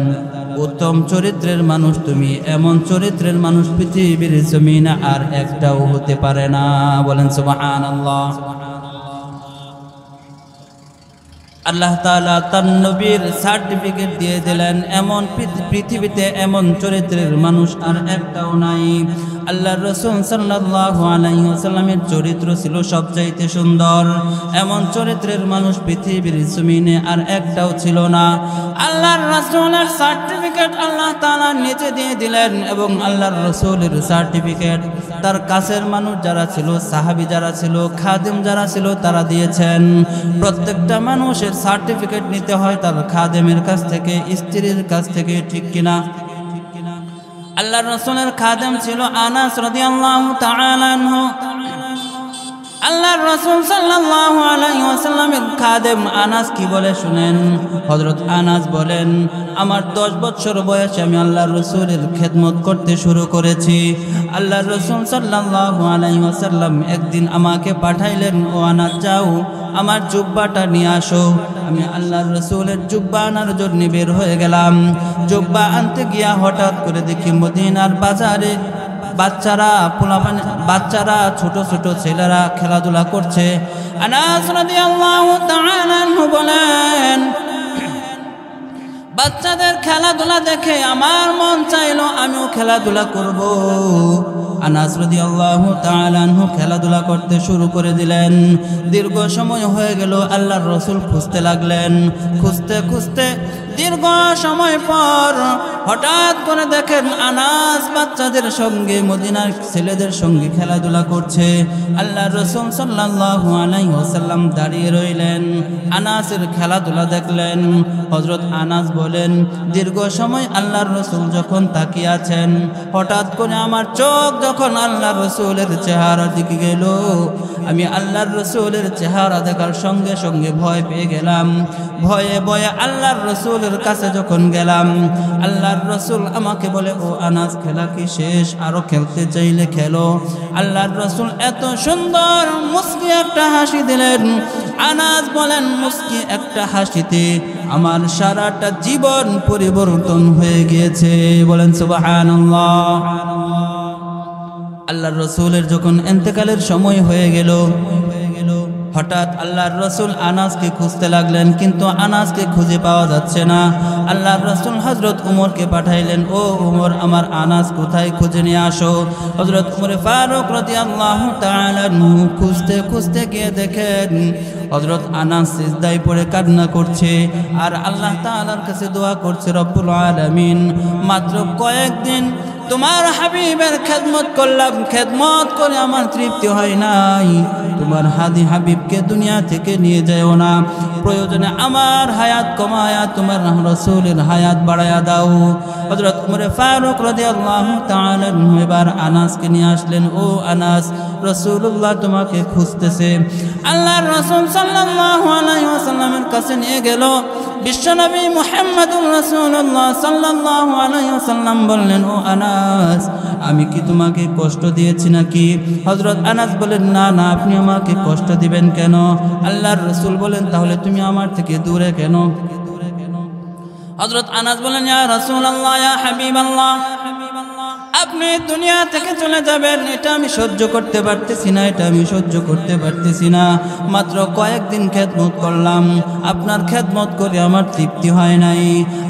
উত্তম চরিত্রের মানুষ তুমি, এমন চরিত্রের মানুষ পৃথিবীর জমিনে আর একটাও হতে পারে না। বলেন সুবহানাল্লাহ। আল্লাহ তাআলা তার নবীর সার্টিফিকেট দিয়ে দিলেন, এমন পৃথিবীতে এমন চরিত্রের মানুষ আর একটাও নাই। আল্লাহর রাসূল সাল্লাল্লাহু আলাইহি ওয়াসাল্লামের চরিত্র ছিল সবচাইতে সুন্দর, এমন চরিত্রের মানুষ পৃথিবীর জমিনে আর একটাও ছিল না। আল্লাহর রাসূলের সার্টিফিকেট আল্লাহ তাআলা নিচে দিয়ে দিলেন, এবং আল্লাহর রাসূলের সার্টিফিকেট তার কাছের মানুষ যারা ছিল, সাহাবী যারা ছিল, খাদেম যারা ছিল তারা দিয়েছেন। প্রত্যেকটা মানুষের সার্টিফিকেট নিতে হয় তার খাদেমের কাছ থেকে, স্ত্রীর কাছ থেকে, ঠিক কিনা? আল্লাহর রাসূলের খাদেম ছিল আনাস রাদিয়াল্লাহু তাআলা আনহু। আল্লাহর রাসূল সাল্লাল্লাহু আলাইহি ওয়াসাল্লামের খাদেম আনাস কি বলে শুনেন। হযরত আনাস বলেন, আমার 10 বছর বয়সে আমি আল্লাহর রাসূলের খেদমত করতে শুরু করেছি। আল্লাহর রাসূল সাল্লাল্লাহু আলাইহি ওয়াসাল্লাম একদিন আমাকে পাঠাইলেন, ও আনাস যাও আমার জুব্বাটা নিয়ে আসো। আমি আল্লাহর রাসূলের জুব্বা আনার জন্য বের হয়ে গেলাম। জুব্বা আনতে গিয়া হঠাৎ করে দেখি মদিনার বাজারে বাচ্চারা ছোট ছোট ছেলেরা খেলাধুলা করছে। আনাস রাদিয়াল্লাহু তাআলা আনহু বলেন, বাচ্চাদের খেলাধুলা দেখে আমার মন চাইলো আমিও খেলাধুলা করব। আনাস রাদিয়াল্লাহু তাআলা আনহু খেলাধুলা করতে শুরু করে দিলেন। দীর্ঘ সময় হয়ে গেল, আল্লাহর রাসূল খুঁজতে লাগলেন। খুঁজতে খুঁজতে দীর্ঘ সময় পর হঠাৎ করে দেখেন আনাস বাচ্চাদের সঙ্গে, মদিনার ছেলেদের সঙ্গে খেলাধুলা করছে। আল্লাহর রাসূল সাল্লাল্লাহু আলাইহি ওয়াসাল্লাম দাঁড়িয়ে রইলেন, আনাসের খেলাধুলা দেখলেন। হযরত আনাস বলেন, দীর্ঘ সময় আল্লাহর রাসূল যখন তাকিয়ে আছেন, হঠাৎ করে আমার চোখ যখন আল্লাহর রাসূলের চেহারার দিকে গেল, আমি আল্লাহর রাসূলের চেহারা দেখার সঙ্গে সঙ্গে ভয় পেয়ে গেলাম। ভয়ে ভয়ে আল্লাহর রাসূলের কাছে যখন গেলাম, আল্লাহর রাসূল আমাকে বলে, ও আনাস খেলা কি শেষ? আরো খেলতে চাইলে খেলো। আল্লাহর রাসূল এত সুন্দর মুস্কি একটা হাসি দিলেন। আনাস বলেন, মুস্কি একটা হাসিতে আমার সারাটা জীবন পরিবর্তন হয়ে গিয়েছে। বলেন সুবহানাল্লাহ। আল্লাহর রাসূলের যখন ইন্তেকালের সময় হয়ে গেল, হঠাৎ আল্লাহর রসুল আনাসকে খুঁজতে লাগলেন, কিন্তু আনাসকে খুঁজে পাওয়া যাচ্ছে না। আল্লাহর রসুল হজরত উমরকে পাঠাইলেন, ও উমর, আমার আনাস কোথায়, খুঁজে নিয়ে আসো। হজরত উমর ফারুক রাদিয়াল্লাহু তাআলা আনহু খুঁজতে খুঁজতে গিয়ে দেখেন হজরত আনাস সিজদায় পড়ে কান্না করছে আর আল্লাহ তাআলার কাছে দোয়া করছে, রব্বুল আলামিন, মাত্র কয়েকদিন তোমার হাবিবের খেদমত করলাম, খেদমত করে আমার তৃপ্তি হয় নাই, তোমার হাদি হাবিবকে দুনিয়া থেকে নিয়ে যাও না, প্রয়োজনে আমার হায়াত কমায়া তোমার রাসূলের হায়াত বাড়ায়া দাও। হযরত উমর ফারুক রাদিয়াল্লাহু তাআলা এবার আনাসকে নিয়ে আসলেন, ও আনাস, রাসূলুল্লাহ তোমাকে খুঁজতেছে। আল্লাহর রাসূল সাল্লাল্লাহু আলাইহি ওয়াসাল্লামের কাছে নিয়ে গেল। বিশ্বনবী মুহাম্মদুর রাসূলুল্লাহ সাল্লাল্লাহু আলাইহি ওয়াসাল্লাম বললেন, ও আনাস, আমি কি তোমাকে কষ্ট দিয়েছি নাকি? হযরত আনাস বলেন, না না, আপনি আমাকে কষ্ট দিবেন কেন? আল্লাহর রাসূল বলেন, তাহলে তুমি আমার থেকে দূরে কেন? হযরত আনাস বলেন, ইয়া রাসূলুল্লাহ, ইয়া হাবিবাল্লাহ, আপনি দুনিয়া থেকে চলে যাবেন, এটা আমি সহ্য করতে পারতেছি না, এটা আমি সহ্য করতে পারতেছি না। মাত্র কয়েকদিন খেদমত করলাম, আপনার খেদমত করে আমার তৃপ্তি হয় নাই।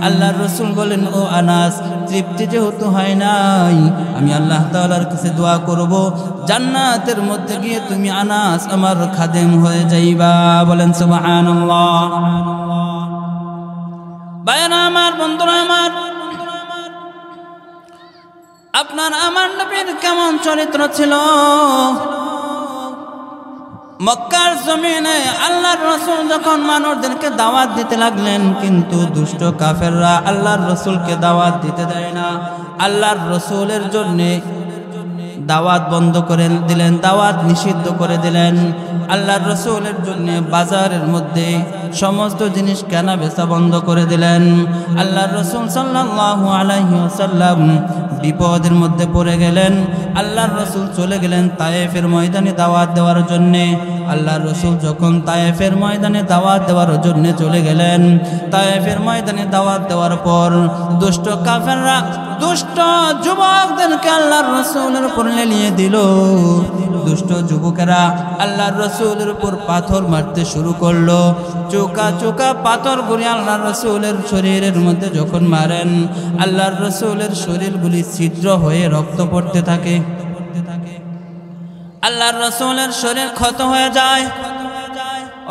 আল্লাহর রাসূল বলেন, ও আনাস, তৃপ্তি যেহেতু হয় নাই, আমি আল্লাহ তাআলার কাছে দোয়া করব, জান্নাতের মধ্যে গিয়ে তুমি আনাস আমার খাদেম হয়ে যাইবা। বলেন সুবহানাল্লাহ। ভাইরা আমার, বন্ধুরা আমার, আপনার আমার নবীর কেমন চরিত্র ছিল? মক্কার জমিনে আল্লাহর রাসূল যখন মানুষদেরকে দাওয়াত দিতে লাগলেন, কিন্তু দুষ্ট কাফেররা আল্লাহর রাসূলকে দাওয়াত দিতে দেয় না। আল্লাহর রাসূলের জন্যে দাওয়াত বন্ধ করে দিলেন, দাওয়াত নিষিদ্ধ করে দিলেন। আল্লাহর রাসূলের জন্য বাজারের মধ্যে সমস্ত জিনিস কেনা বেচা বন্ধ করে দিলেন। আল্লাহর রাসূল সাল্লাল্লাহু আলাইহি ওয়াসাল্লাম বিপদের মধ্যে পড়ে গেলেন। আল্লাহর রাসূল চলে গেলেন তায়েফের ময়দানে দাওয়াত দেওয়ার জন্য। আল্লাহর রাসূল যখন তায়েফের ময়দানে দাওয়াত দেওয়ার জন্য চলে গেলেন, তায়েফের ময়দানে দাওয়াত দেওয়ার পর দুষ্ট কাফেররা দুষ্ট যুবকদেরকে আল্লাহর রাসূলের উপর লেলিয়ে দিল। দুষ্ট যুবকেরা আল্লাহর রাসূলের উপর পাথর মারতে শুরু করলো। চোকা চোকা পাথর গুলি আল্লাহর রাসূলের শরীরের মধ্যে যখন মারেন, আল্লাহর রাসূলের শরীরগুলি ছিদ্র হয়ে রক্ত পড়তে থাকে। আল্লাহর রাসূলের শরীর ক্ষত হয়ে যায়,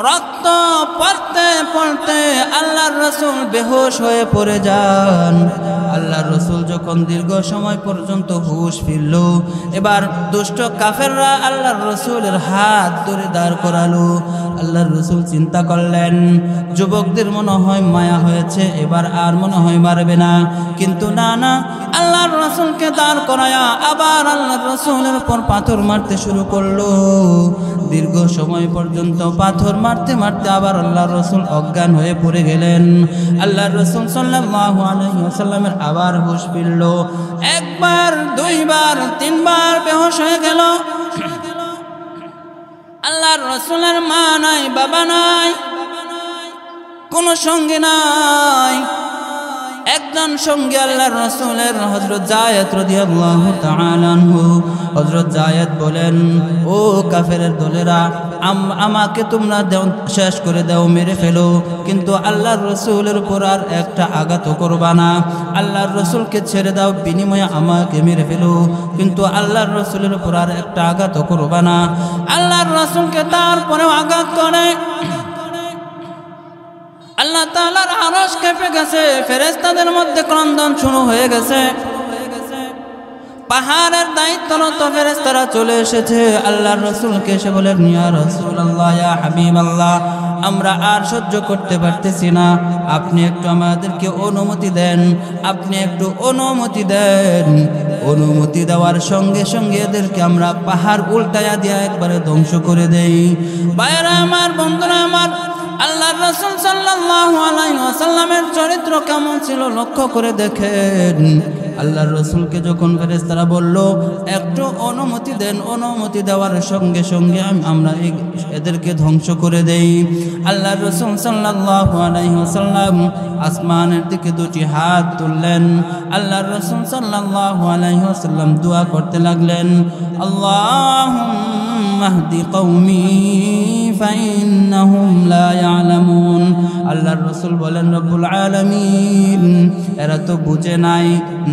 রক্ত পড়তে পড়তে আল্লাহর রাসূল বেহুশ হয়ে পড়ে যান। আল্লাহর রাসূল যখন দীর্ঘ সময় পর্যন্ত হুঁশ ফিরল, এবার দুষ্ট কাফেররা আল্লাহর রাসূলের হাত ধরে দাঁড় করালো। আল্লাহর রাসূল চিন্তা করলেন, যুবকদের মনে হয় মায়া হয়েছে, এবার আর মনে হয় মারবে না। কিন্তু না না, আল্লাহর রাসূলকে দাঁড় করায়া আবার আল্লাহর রাসূলের উপর পাথর মারতে শুরু করলো। দীর্ঘ সময় পর্যন্ত পাথর মারতে মারতে আবার আল্লাহর রাসূল অজ্ঞান হয়ে পড়ে গেলেন। আল্লাহর রাসূল সাল্লাল্লাহু আলাইহি ওয়াসাল্লামের আবার হুঁশ ফিরল। একবার, দুইবার, তিনবার বেহুশ হয়ে গেল। আল্লাহর রাসূলের মা নাই, বাবা নাই, কোনো সঙ্গী নাই। একজন সঙ্গী আল্লাহর রাসূলের হযরত যায়েদ রাদিয়াল্লাহু তাআলা আনহু। হযরত যায়েদ বলেন, ও কাফেরের দলেরা, আমাকে তোমরা শেষ করে দাও, মেরে ফেলো, কিন্তু আল্লাহর রাসূলের উপর আর একটা আঘাত করবা না। আল্লাহর রাসূলকে ছেড়ে দাও, বিনিময়ে আমাকে মেরে ফেলো, কিন্তু আল্লাহর রাসূলের উপর আর একটা আঘাত করবা না। আল্লাহর রাসূলকে তারপরেও আঘাত করে। আল্লাহ তাআলার আরশ কেঁপে গেছে, ফেরেশতাদের মধ্যে ক্রন্দন শুরু হয়ে গেছে। পাহাড়ের দায়িত্বরত ফেরেশতারা চলে এসেছে। আল্লাহর রাসূলকে এসে বলেন, ইয়া রাসূলুল্লাহ, ইয়া হাবিবাল্লাহ, আমরা আর সহ্য করতে পারতেছি না, আপনি একটু আমাদেরকে অনুমতি দেন, আপনি একটু অনুমতি দেন। অনুমতি দেওয়ার সঙ্গে সঙ্গে এদেরকে আমরা পাহাড় উল্টায়া দিয়া একবারে ধ্বংস করে দেই। ভাইরা আমার, বন্ধুরা আমার, আল্লাহর রাসূল সাল্লাল্লাহু আলাইহি ওয়াসাল্লামের চরিত্র কেমন ছিল লক্ষ্য করে দেখেন। আল্লাহর রাসূলকে যখন ফেরেশতারা বলল একটু অনুমতি দেন, অনুমতি দেওয়ার সঙ্গে সঙ্গে আমরা এদেরকে ধ্বংস করে দেই। আল্লাহর রাসূল সাল্লাল্লাহু আলাইহি ওয়াসাল্লাম আসমানের দিকে দুটি হাত তুললেন। আল্লাহর রাসূল সাল্লাল্লাহু আলাইহি ওয়াসাল্লাম দোয়া করতে লাগলেন, আল্লাহুম্মা اهدِ قومي فإنهم لا يعلمون আল্লাহর রাসূল বলেন রব্বুল আলামিন এরা তো বুঝে নাই,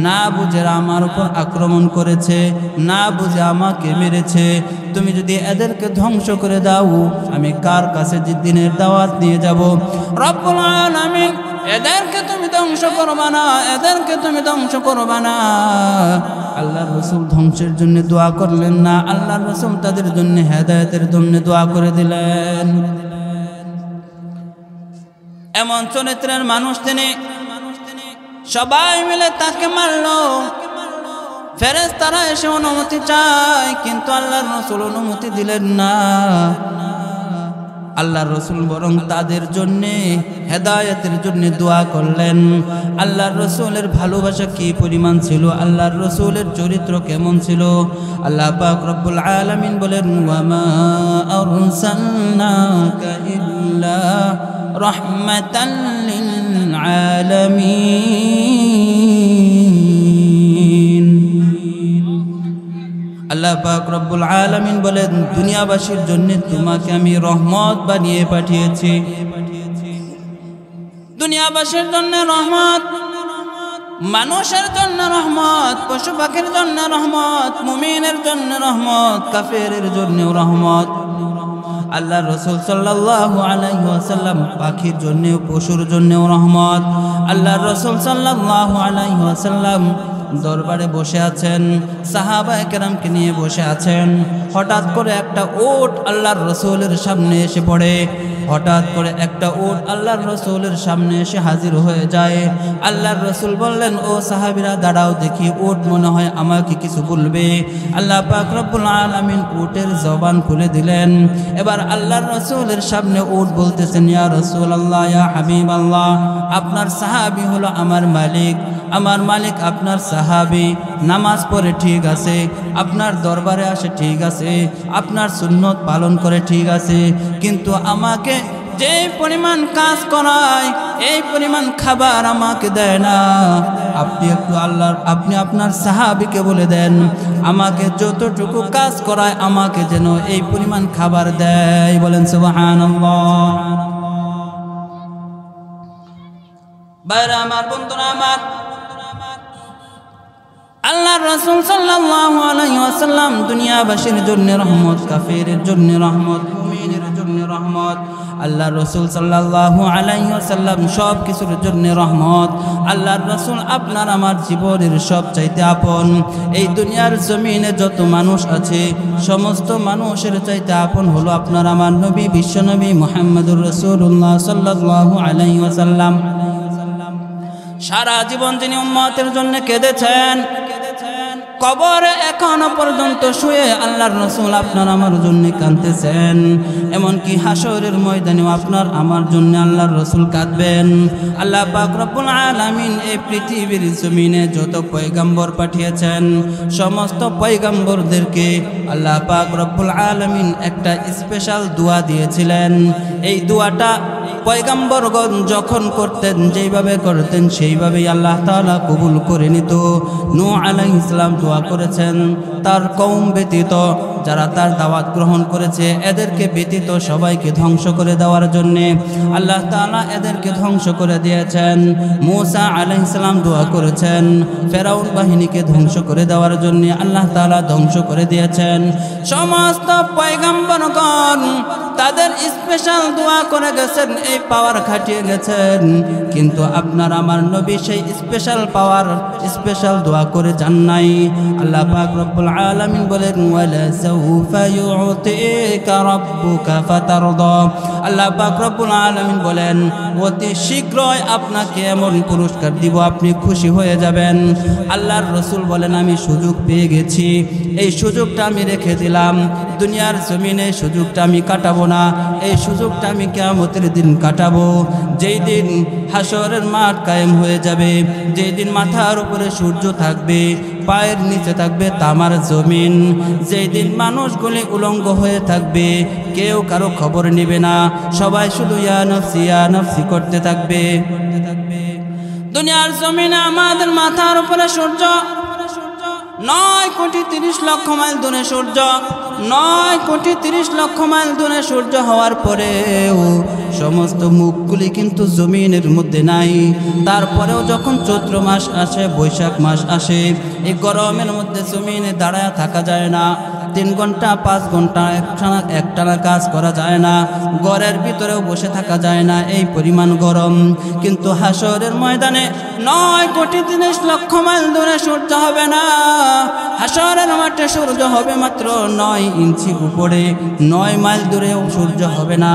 না বুঝে আমার উপর আক্রমণ করেছে, না বুঝে আমাকে মেরেছে। তুমি যদি এদেরকে ধ্বংস করে দাও আমি কার কাছে দিনের দাওয়াত নিয়ে যাব? রব্বুল আলামিন এদেরকে তুমি ধ্বংস করবা না, এদেরকে তুমি ধ্বংস করবা না। আল্লাহর রাসূল ধ্বংসের জন্য দোয়া করলেন না, আল্লাহর রাসূল তাদের জন্য হেদায়েতের জন্য দোয়া করে দিলেন। এমন চরিত্রের মানুষ তিনি, সবাই মিলে তাকে মারলো, ফেরেশতারা এসে অনুমতি চায় কিন্তু আল্লাহর রাসূল অনুমতি দিলেন না। আল্লাহর রাসূল বরং তাদের জন্য হেদায়েতের জন্য দোয়া করলেন। আল্লাহর রাসূলের ভালোবাসা কি পরিমাণ ছিল, আল্লাহর রাসূলের চরিত্র কেমন ছিল। আল্লাহ পাক রব্বুল আলামিন বলেন ওয়া মা আরসালনাকা ইল্লা রাহমাতাল লিল আলামিন। আল্লাহ পাক রব্বুল আলামিন বলেন দুনিয়াবাসীর জন্য তোমাকে আমি রহমত বানিয়ে পাঠিয়েছি। দুনিয়াবাসীর জন্য রহমত, মানুষের জন্য রহমত, পশু পাখির জন্য রহমত, মুমিনের জন্য রহমত, কাফেরের জন্য রহমত। আল্লাহ রাসূল সাল্লাল্লাহু আলাইহি ওয়াসাল্লাম পাখির জন্য পশুর জন্য রহমত। আল্লাহ রাসূল সাল্লাল্লাহু আলাইহি ওয়াসাল্লাম দরবারে বসে আছেন, সাহাবায়ে কেরামকে নিয়ে বসে আছেন। হঠাৎ করে একটা উট আল্লাহর রাসূলের সামনে এসে পড়ে। হঠাৎ করে একটা উট আল্লাহর রাসূলের সামনে এসে হাজির হয়ে যায়। আল্লাহর রাসূল বললেন ও সাহাবীরা দাঁড়াও দেখি, উট মনে হয় আমাকে কিছু বলবে। আল্লাহ পাক রব্বুল আলামিন উটের জবান খুলে দিলেন। এবার আল্লাহর রাসূলের সামনে উট বলতেছেন ইয়া রাসূলুল্লাহ, ইয়া হাবিবাল্লাহ, আপনার সাহাবী হলো আমার মালিক, আমার মালিক আপনার সাহাবী, নামাজ পড়ে ঠিক আছে, আপনার দরবারে আসে ঠিক আছে, আপনার সুন্নত পালন করে ঠিক আছে, কিন্তু আমাকে যে পরিমাণ কাজ করায় এই পরিমাণ খাবার আমাকে দেয় না। আপনি আপনার সাহাবীকে বলে দেন আমাকে যতটুকু কাজ করায় আমাকে যেন এই পরিমাণ খাবার দেয়। বলেন সুবহানাল্লাহ। বাইরে আমার, বন্ধুরা আমার, আল্লাহর রাসূল সাল্লাল্লাহু আলাইহি ওয়াসাল্লাম দুনিয়াবাসীর জন্য রহমত, কাফেরের জন্য রহমত, মুমিনের জন্য রহমত। আল্লাহর রাসূল সাল্লাল্লাহু আলাইহি ওয়াসাল্লাম সব কিছুর জন্য রহমত। আল্লাহর রাসূল আপনার আমার জীবনের সবচাইতে আপন। এই দুনিয়ার জমিনে যত মানুষ আছে সমস্ত মানুষের চাইতে আপন হলো আপনার আমার নবী, বিশ্বনবী মুহাম্মদুর রাসূলুল্লাহ সাল্লাল্লাহু আলাইহি ওয়াসাল্লাম। সারা জীবন যিনি উম্মতের জন্য কেঁদেছেন, কবরে এখনো পর্যন্ত শুয়ে আল্লাহর রাসূল আপনার আমার জন্য কাঁদতেছেন। এমনকি হাসরের ময়দানেও আপনার আমার জন্য আল্লাহর রাসূল কাঁদবেন। আল্লাহ পাক রব্বুল আলামিন এই পৃথিবীর জমিনে যত পয়গম্বর পাঠিয়েছেন সমস্ত পয়গম্বরদেরকে আল্লাহ পাক রব্বুল আলামিন একটা স্পেশাল দোয়া দিয়েছিলেন। এই দোয়াটা পয়গম্বরগণ যখন করতেন, যেইভাবে করতেন সেইভাবেই আল্লাহ তাআলা কবুল করে নিত। নূহ আলাইহিস সালাম দোয়া করেছেন তার কওম ব্যতীত যারা তার দাওয়াত গ্রহণ করেছে এদেরকে ব্যতীত সবাইকে ধ্বংস করে দেওয়ার জন্যে আল্লাহ তাআলা এদেরকে ধ্বংস করে দিয়েছেন। মূসা আলাইহিস সালাম দোয়া করেছেন ফেরাউন বাহিনীকে ধ্বংস করে দেওয়ার জন্যে আল্লাহ তাআলা ধ্বংস করে দিয়েছেন। সমস্ত পয়গম্বরগণ তাদের স্পেশাল দোয়া করে গেছেন, এই পাওয়ার খাটিয়ে গেছেন, কিন্তু আপনার আমার নবী সেই স্পেশাল পাওয়ার স্পেশাল দোয়া করে যান নাই। আল্লাহ পাক রব্বুল আলামিন বলেন ওয়ালা সাউফা ইউতিকা রাব্বুকা ফাতারদা। আল্লাহ পাক রব্বুল আলামিন বলেন অতি শীঘ্রই আপনাকে এমন পুরস্কার দিব আপনি খুশি হয়ে যাবেন। আল্লাহর রাসূল বলেন আমি সুযোগ পেয়ে গেছি, এই সুযোগটা আমি রেখে দিলাম, দুনিয়ার জমিনে সুযোগটা আমি কাটাবো না, এই সুযোগটা আমি কিয়ামতের দিন কাটাবো। যেই দিন হাসরের মাঠ কায়েম হয়ে যাবে, যেই দিন মাথার উপরে সূর্য থাকবে, পায়ের নিচে থাকবে তামার জমিন, যেই দিন মানুষগুলি উলঙ্গ হয়ে থাকবে, কেউ কারো খবর নেবে না, সবাই শুধু ইয়া নফসি করতে থাকবে। দুনিয়ার জমিনে আমাদের মাথার উপরে সূর্য 9 কোটি 30 লক্ষ মাইল দূরে সূর্য, 9,30,00,000 মাইল দূরে সূর্য হওয়ার পরেও সমস্ত মুখগুলি কিন্তু জমিনের মধ্যে নাই। তারপরেও যখন চৈত্র মাস আসে, বৈশাখ মাস আসে, এই গরমের মধ্যে জমিনে দাঁড়ায় থাকা যায় না। 3 ঘন্টা 5 ঘন্টা একটানা কাজ করা যায় না, ঘরের ভিতরেও বসে থাকা যায় না, এই পরিমাণ গরম। কিন্তু হাসরের ময়দানে 9,30,00,000 মাইল দূরে সূর্য হবে না। হাসরের মাঠে সূর্য হবে মাত্র 9 ইঞ্চি উপরে। 9 মাইল দূরেও সূর্য হবে না,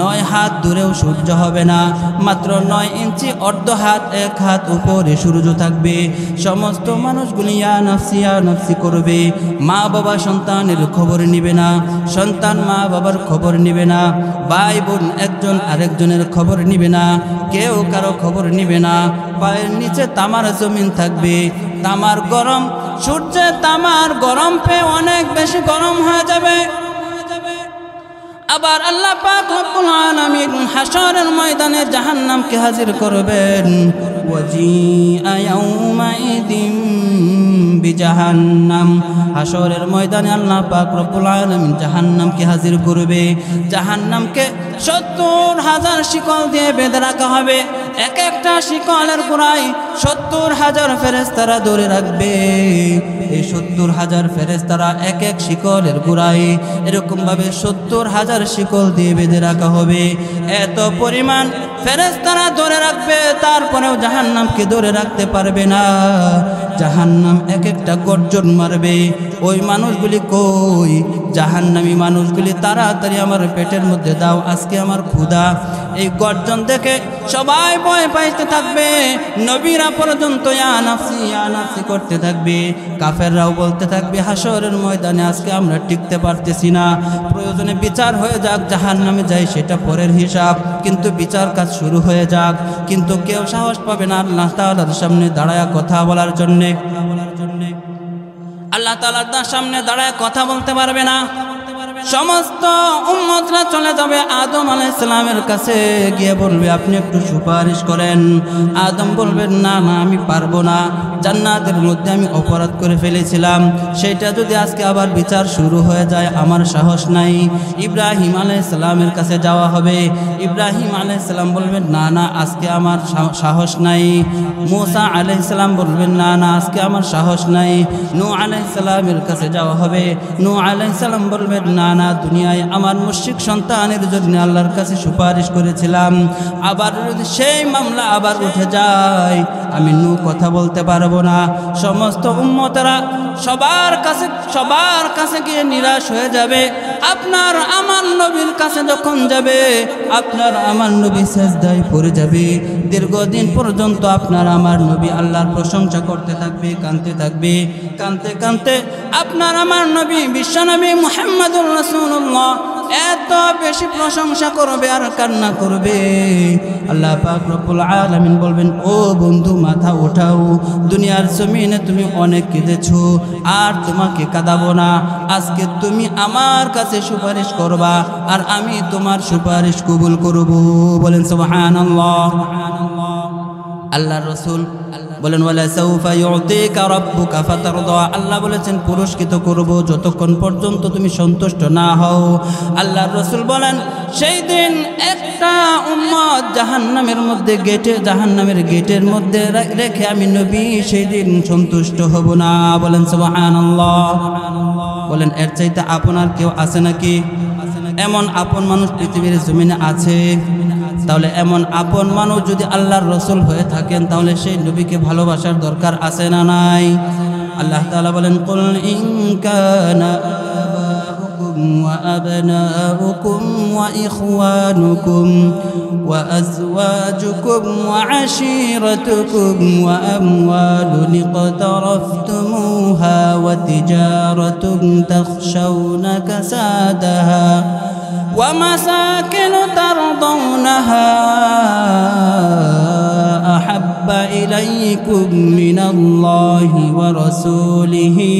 9 হাত দূরেও সূর্য হবে না, মাত্র 9 ইঞ্চি, অর্ধ হাত, 1 হাত উপরে সূর্য থাকবে। সমস্ত মানুষগুলি ইয়া নাফসি করবে। মা বাবা সন্তানের খবর নিবে না, সন্তান মা বাবার খবর নিবে না, ভাই বোন একজন আরেকজনের খবর নিবে না, কেউ কারো খবর নিবে না। পায়ের নিচে তামার জমিন থাকবে, তামার গরম, সূর্যে তামার গরম পেয়ে অনেক বেশি গরম হয়ে যাবে। আবার আল্লাহ পাক রব্বুল আলামিন হাসরের ময়দানে জাহান্নামকে হাজির করবেন। ওয়াজিআ ইয়াউমাইদিন বিজাহান্নাম, হাসরের ময়দানে আল্লাহ পাক রব্বুল আলামিন জাহান্নামকে হাজির করবে। জাহান্নামকে 70,000 শিকল দিয়ে বেঁধে রাখা হবে। এক একটা শিকলের গোড়ায় 70,000 ফেরেশতারা ধরে রাখবে। এই 70,000 ফেরেশতারা এক এক শিকলের গোড়ায় এরকম ভাবে 70,000 শিকল দিয়ে বেঁধে রাখা হবে। এত পরিমাণ ফেরেশতারা ধরে রাখবে, তারপরেও জাহান্নামকে ধরে রাখতে পারবে না। জাহান্নাম এক একটা গর্জন মারবে। ওই মানুষগুলি কই? জাহান্নামী মানুষগুলি, তাড়াতাড়ি আমার পেটের মধ্যে দাও, আজকে আমার ক্ষুধা। এই গর্জন দেখে সবাই ভয় পাইতে থাকবে। নবীরা পর্যন্ত ইয়া নাফসি করতে থাকবে। কাফেররাও বলতে থাকবে হাসরের ময়দানে আজকে আমরা টিকতে পারতেছি না, প্রয়োজনে বিচার হয়ে যাক, জাহান্নামে যাই সেটা পরের হিসাব, কিন্তু বিচার কাজ শুরু হয়ে যাক। কিন্তু কেউ সাহস পাবে না আল্লাহ তাআলার সামনে দাঁড়ায়া কথা বলার জন্যে। আল্লাহ তাআলার সামনে দাঁড়ায় কথা বলতে পারবে না। সমস্ত উম্মতরা চলে যাবে আদম আলাইহিস সালামের কাছে, গিয়ে বলবে আপনি একটু সুপারিশ করেন। আদম বলবেন না আমি পারবো না, জান্নাতের মধ্যে আমি অপরাধ করে ফেলেছিলাম, সেটা যদি আজকে আবার বিচার শুরু হয়ে যায় আমার সাহস নাই। ইব্রাহিম আলাইহিস সালামের কাছে যাওয়া হবে। ইব্রাহিম আলাইহিস সালাম বলবেন না আজকে আমার সাহস নাই। মুসা আলাইহিস সালাম বলবেন না আজকে আমার সাহস নাই। নূহ আলাইহিস সালামের কাছে যাওয়া হবে। নূহ আলাইহিস সালাম বলবেন না দুনিয়ায় আমার মুশরিক সন্তানের জন্য আল্লাহর কাছে সুপারিশ করেছিলাম, আবার যদি সেই মামলা আবার উঠে যায় আমি কথা বলতে পারবো না। সমস্ত উম্মতেরা সবার কাছে গিয়ে নিরাশ হয়ে যাবে। আপনার আমার নবীর কাছে যখন যাবে, আপনার আমার নবী সিজদায় পড়ে যাবে। দীর্ঘদিন পর্যন্ত আপনার আমার নবী আল্লাহর প্রশংসা করতে থাকবে, কাঁদতে থাকবে। কাঁদতে কাঁদতে আপনার আমার নবী বিশ্বনবী মুহাম্মদুর রাসূলুল্লাহ এত বেশি প্রশংসা করবে আর কান্না করবে। আল্লাহ পাক রব্বুল আলামিন বলবেন ও বন্ধু মাথা ওঠাও, দুনিয়ার জমিনে তুমি অনেক কেঁদেছো, আর তোমাকে কাঁদাবো না। আজকে তুমি আমার কাছে সুপারিশ করবা আর আমি তোমার সুপারিশ কবুল করব। বলেন সুবহানাল্লাহ। আল্লাহর রাসূল বলেন ওয়ালা সাউফা ইউতিকা রাব্বুকা ফাতারদা, আল্লাহ বলেছেন পুরস্কৃত করব যতক্ষণ পর্যন্ত তুমি সন্তুষ্ট না হও। আল্লাহর রাসূল বলেন সেই দিন একটা উম্মত জাহান্নামের গেটের মধ্যে রেখে আমি নবী সেই দিন সন্তুষ্ট হব না। বলেন সুবহানাল্লাহ। বলেন এর চাইতে আপনার কেউ আছে নাকি? এমন আপন মানুষ পৃথিবীর জমিনে আছে? তাহলে এমন আপন মানুষ যদি আল্লাহর রাসূল হয়ে থাকেন, তাহলে সেই নবীকে ভালোবাসার দরকার আছে না নাই? আল্লাহ তাআলা বলেন কুল ইন কানা আবাউকুম ওয়া আবনাউকুম ওয়া ইখওয়ানুকুম ওয়া আজওয়াজুকুম ওয়া আশীরাতুকুম ওয়া আমওয়ালুন ইqtaraftumuha ওয়া তিজারাতুন তাখশাউনা কাসাদাহা ومساكن ترضونها أحب আহাব্বা ইলাইকুম মিনাল্লাহি ওয়া রাসূলিহি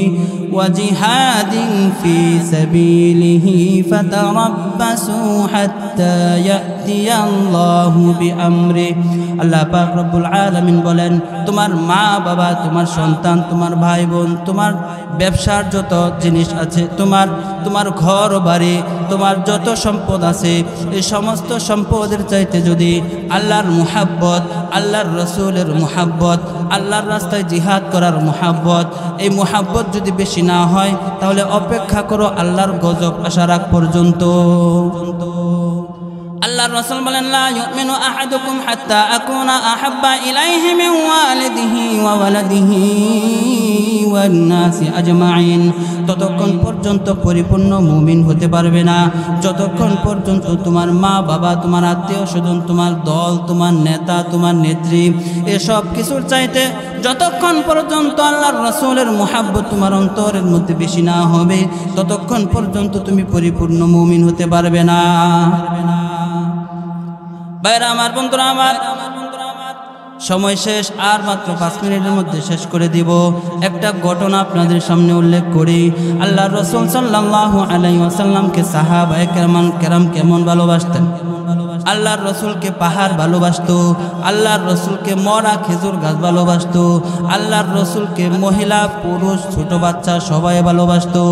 ওয়া জিহাদিন ফি সাবিলিহি ফাতারাব্বাসু হাত্তা ইয়াতিয়াল্লাহু বিআমরি। আল্লাহ পাক রব্বুল আলামিন বলেন, তোমার মা বাবা, তোমার সন্তান, তোমার ভাই বোন, তোমার ব্যবসার যত জিনিস আছে, তোমার ঘর বাড়ি, তোমার যত সম্পদ আছে, এই সমস্ত সম্পদের চাইতে যদি আল্লাহর মুহাব্বত, আল্লাহর রসুলের মুহাব্বত, আল্লাহর রাস্তায় জিহাদ করার মুহাব্বত, এই মুহাব্বত যদি বেশি না হয় তাহলে অপেক্ষা করো আল্লাহর গজব আসার আগ পর্যন্ত। আল্লাহর রাসূল বলেন, লা ইউমিনু আহাদুকুম হাত্তা আকুনা আহাব্বা ইলাইহি মিন ওয়ালিদিহি ওয়া ওয়ালাদিহি ওয়ান নাসি আজমাইন। ততক্ষণ পর্যন্ত পরিপূর্ণ মুমিন হতে পারবে না যতক্ষণ পর্যন্ত তোমার মা বাবা, তোমার আত্মীয় স্বজন, তোমার দল, তোমার নেতা, তোমার নেত্রী, এসব কিছুর চাইতে যতক্ষণ পর্যন্ত আল্লাহর রাসূলের মুহাব্বত তোমার অন্তরের মধ্যে বেশি না হবে ততক্ষণ পর্যন্ত তুমি পরিপূর্ণ মুমিন হতে পারবে না। ভাইরা আমার, বন্ধুরা আমার, সময় শেষ, আর মাত্র 5 মিনিটের মধ্যে শেষ করে দিব। একটা ঘটনা আপনাদের সামনে উল্লেখ করি। আল্লাহর রাসূল সাল্লাল্লাহু আলাইহি ওয়াসাল্লামকে সাহাবায়ে কেরাম কেমন ভালোবাসতেন। আল্লাহর রসুলকে পাহাড় ভালোবাসতো, আল্লাহর রসুলকে মরা খেজুর গাছ ভালোবাসতো, আল্লাহর রসুলকে মহিলা পুরুষ ছোট বাচ্চা সবাই ভালোবাসতো।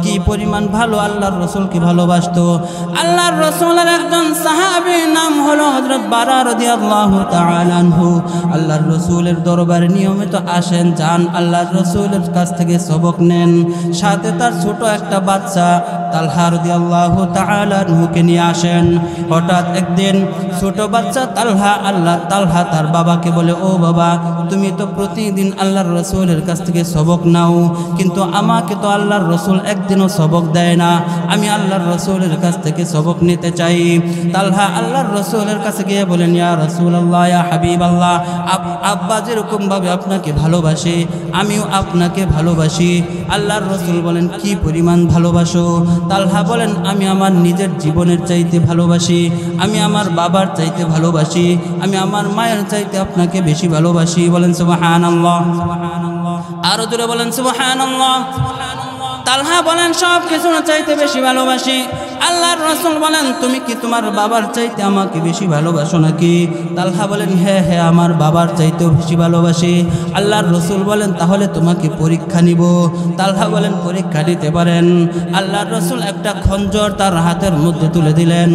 কি পরিমাণ ভালো আল্লাহর রসুলকে ভালোবাসতো। আল্লাহর রসুলের একজন সাহাবী নাম হলো হযরত বারা রাদিয়াল্লাহু তাআলা আনহু। আল্লাহর রসুলের দরবারে নিয়মিত আসেন, যান, আল্লাহর রসুলের কাছ থেকে সবক নেন। সাথে তার ছোট একটা বাচ্চা তালহা রাদিয়াল্লাহু তাআলা আনহুকে নিয়ে আসেন। হঠাৎ একদিন ছোট বাচ্চা তালহা তার বাবাকে বলে, ও বাবা, তুমি তো প্রতিদিন আল্লাহর রসুলের কাছ থেকে সবক নাও, কিন্তু আমাকে তো আল্লাহর রসুল একদিনও সবক দেয় না, আমি আল্লাহর রসুলের কাছ থেকে সবক নিতে চাই। তালহা আল্লাহর রসুলের কাছে গিয়ে বলেন, ইয়া রাসূলুল্লাহ, ইয়া হাবিবাল্লাহ, আব্বা যেরকম ভাবে আপনাকে ভালোবাসে আমিও আপনাকে ভালোবাসি। আল্লাহর রসুল বলেন, কি পরিমাণ ভালোবাসো? তালহা বলেন, আমি আমার নিজের জীবনের চাইতে ভালোবাসি, আমি আমার বাবার চাইতে ভালোবাসি, আমি আমার মায়ের চাইতে আপনাকে বেশি ভালোবাসি। বলেন সুবহানাল্লাহ। আরো জোরে বলেন সুবহানাল্লাহ। তালহা বলেন, সব কিছু চাইতে বেশি ভালোবাসি। আল্লাহর রাসূল বলেন, তুমি কি তোমার বাবার চাইতে আমাকে বেশি ভালোবাসো নাকি? তালহা বলেন, হ্যাঁ হ্যাঁ, আমার বাবার চাইতেও বেশি ভালোবাসি। আল্লাহর রাসূল বলেন, তাহলে তোমাকে পরীক্ষা নিব। তালহা বলেন, পরীক্ষা দিতে পারেন। আল্লাহর রাসূল একটা খঞ্জর তার হাতের মধ্যে তুলে দিলেন।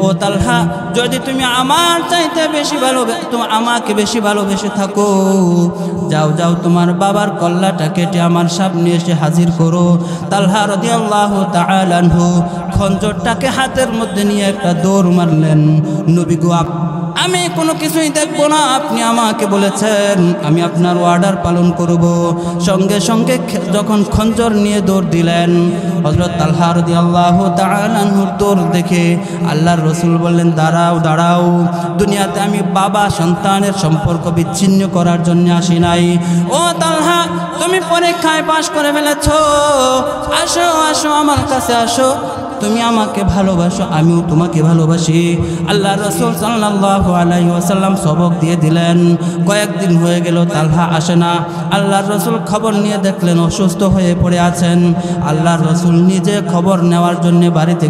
ও তালহা, যদি তুমি আমার চাইতে বেশি আমাকে বেশি ভালোবেসে থাকো, যাও যাও, তোমার বাবার কল্লাটা কেটে আমার সামনে এসে হাজির করো। তালহা রাদিয়াল্লাহু তাআলা আনহু খঞ্জরটাকে হাতের মধ্যে নিয়ে একটা দৌড় মারলেন। নবী গো, আমি কোনো কিছুই দেখবো না, আপনি আমাকে বলেছেন, আমি আপনার অর্ডার পালন করব। সঙ্গে সঙ্গে যখন খঞ্জর নিয়ে দৌড় দিলেন, হযরত তালহা রাদিয়াল্লাহু তাআলা আনহুর দৌড় দেখে আল্লাহর রাসূল বললেন, দাঁড়াও দাঁড়াও, দুনিয়াতে আমি বাবা সন্তানের সম্পর্ক বিচ্ছিন্ন করার জন্য আসি নাই। ও তালহা, তুমি পরীক্ষায় পাশ করে ফেলেছো, আসো আসো, আমার কাছে আসো, তুমি আমাকে ভালোবাসো, আমিও তোমাকে ভালোবাসি। আল্লাহর রাসূল সাল্লাল্লাহু আলাইহি ওয়াসাল্লাম সবক দিয়ে দিলেন। কয়েকদিন হয়ে গেল, তালহা আসে না। আল্লাহর রাসূল খবর নিয়ে দেখলেন অসুস্থ হয়ে পড়ে আছেন। আল্লাহর রাসূল নিজে খবর নেওয়ার জন্য বাড়িতে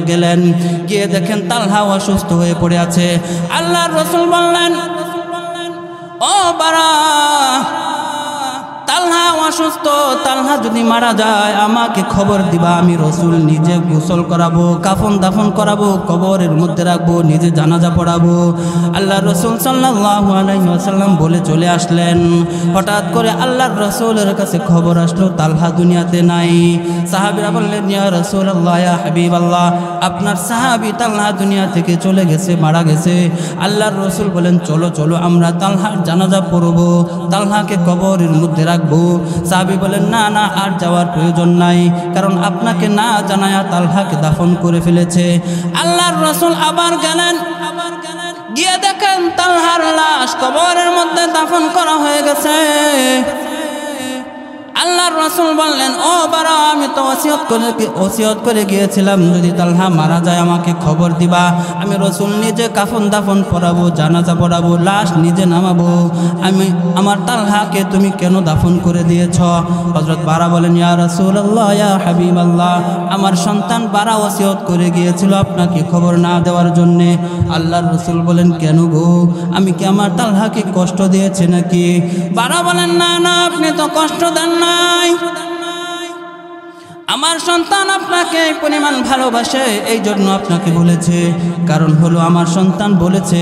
গেলেন। গিয়ে দেখেন তালহা অসুস্থ হয়ে পড়ে আছে। আল্লাহর রাসূল বললেন, ও বারা, তালহা অসুস্থ, তালহা যদি মারা যায় আমাকে খবর দিবা, আমি রাসূল নিজে গোসল করাবো, কাফন দাফন করাবো, কবরের মধ্যে রাখবো, নিজে জানাজা পড়াবো। আল্লাহর রাসূল সাল্লাল্লাহু আলাইহি ওয়াসাল্লাম বলে চলে আসলেন। হঠাৎ করে আল্লাহর রাসূলের কাছে খবর আসলো তালহা দুনিয়াতে নাই। সাহাবীরা বললেন, ইয়া রাসূলুল্লাহ, ইয়া হাবিবাল্লাহ, আপনার সাহাবী তালহা দুনিয়া থেকে চলে গেছে, মারা গেছে। আল্লাহর রাসূল বলেন, চলো চলো, আমরা তালহার জানাজা পড়বো, তালহাকে কবরের মধ্যে রাখবো। সাহাবী বলেন, না না, আর যাওয়ার প্রয়োজন নাই, কারণ আপনাকে না জানায়া তালহাকে দাফন করে ফেলেছে। আল্লাহর রাসূল আবার গেলেন, গিয়ে দেখেন তালহার লাশ কবরের মধ্যে দাফন করা হয়ে গেছে। আল্লাহর রাসূল বললেন, ও বারা, আমি তো ওসিয়ত করে গিয়েছিলাম যদি তালহা মারা যায় আমাকে খবর দিবা। আমি রাসূল নিজে কাফন দাফন পড়াবো, জানাজা পড়াবো, লাশ নিজে নামাবো। আমার তালহাকে তুমি কেন দাফন করে দিয়েছ? হযরত বারা বলেন, ইয়া রাসূলুল্লাহ, ইয়া হাবিবাল্লাহ, আমার সন্তান বারা ওসিয়ত করে গিয়েছিল আপনাকে খবর না দেওয়ার জন্য। আল্লাহর রাসূল বলেন, কেন গো, আমি কি আমার তালহাকে কষ্ট দিয়েছি নাকি? বারা বলেন, না না, আপনি তো কষ্ট দেন নাই। আমার সন্তান আপনাকে এই পরিমাণ ভালোবাসে, এই জন্য আপনাকে বলেছে। কারণ হলো আমার সন্তান বলেছে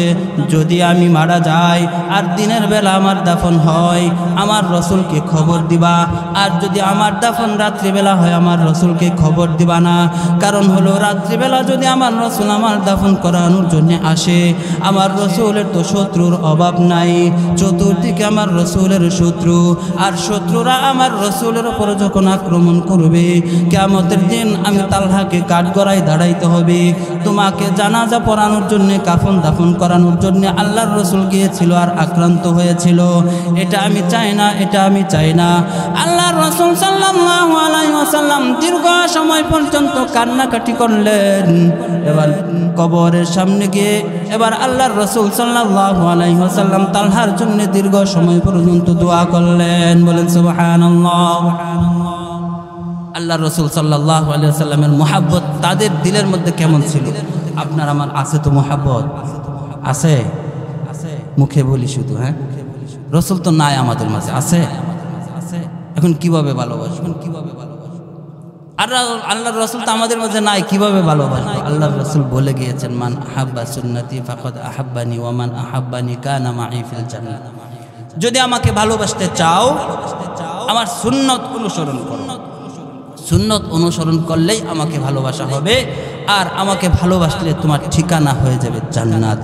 যদি আমি মারা যাই আর দিনের বেলা আমার দাফন হয় আমার রাসূলকে খবর দিবা, আর যদি আমার দাফন রাত্রিবেলা হয় আমার রাসূলকে খবর দিবা না। কারণ হলো রাত্রিবেলা যদি আমার রাসূল আমার দাফন করানোর জন্য আসে, আমার রাসূলের তো শত্রুর অভাব নাই, চতুর্দিকে আমার রাসূলের শত্রু, আর শত্রুরা আমার রাসূলের উপর যখন আক্রমণ করবে কিয়ামতের দিন আমি তালহাকে কাঠগড়ায় দাঁড়াইতে হবে। তোমাকে জানাজা পড়ানোর জন্য, কাফন দাফন করানোর জন্য আল্লাহর রাসূল গিয়েছিল আর আক্রান্ত হয়েছিল। এটা আমি চাই না, এটা আমি চাই না। আল্লাহর রাসূল সাল্লাল্লাহু আলাইহি ওয়াসাল্লাম দীর্ঘ সময় পর্যন্ত কান্নাকাটি করলেন। এবার কবরের সামনে গিয়ে এবার আল্লাহর রাসূল সাল্লাল্লাহু আলাইহি ওয়াসাল্লাম তালহার জন্য দীর্ঘ সময় পর্যন্ত দোয়া করলেন। বলেন সুবহানাল্লাহ। আল্লাহর রাসূল সাল্লাল্লাহু আলাইহি ওয়াসাল্লামের মুহাব্বত তাদের দিলের মধ্যে কেমন ছিল? আপনার আমার আছে তো মুহাব্বত? আছে? মুখে বলি শুধু, হ্যাঁ, রাসূল তো নাই আমাদের মাঝে, আছে? এখন কিভাবে ভালোবাসবেন? আর আল্লাহর রাসূল তো আমাদের মাঝে নাই, কিভাবে ভালোবাসবো? আল্লাহর রাসূল বলে গিয়েছেন, মান আহাব্বা সুন্নতি ফাকাদ আহাব্বানি ওয়া মান আহাব্বানি কানা মাই ফিল জান্নাহ। যদি আমাকে ভালোবাসতে চাও আমার সুন্নত অনুসরণ করো। সুন্নত অনুসরণ করলেই আমাকে ভালোবাসা হবে, আর আমাকে ভালোবাসলে তোমার ঠিকানা হয়ে যাবে জান্নাত।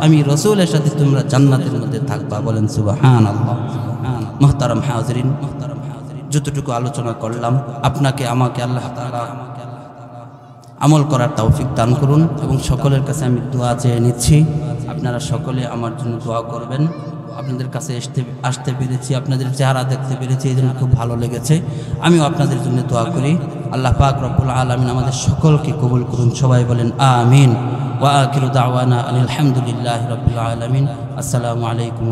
আমি রাসূলের সাথে তোমরা জান্নাতের মধ্যে থাকবা। বলেন সুবহানাল্লাহ। মুহতারাম হাজিরিন, যতটুকু আলোচনা করলাম আপনাকে আমাকে আল্লাহ তাআলা আমল করার তৌফিক দান করুন, এবং সকলের কাছে আমি দোয়া চেয়ে নিচ্ছি। আপনারা সকলে আমার জন্য দোয়া করবেন। আপনাদের কাছে আসতে পেরেছি, আপনাদের চেহারা দেখতে পেরেছি, এই জন্য খুব ভালো লেগেছে। আমিও আপনাদের জন্য দোয়া করি। আল্লাহ পাক রব্বুল আলামিন আমাদের সকলকে কবুল করুন। সবাই বলেন আমিন। ওয়া আখিরু দাওয়ানা আলহামদুলিল্লাহি রাব্বিল আলামিন। আসসালামু আলাইকুম।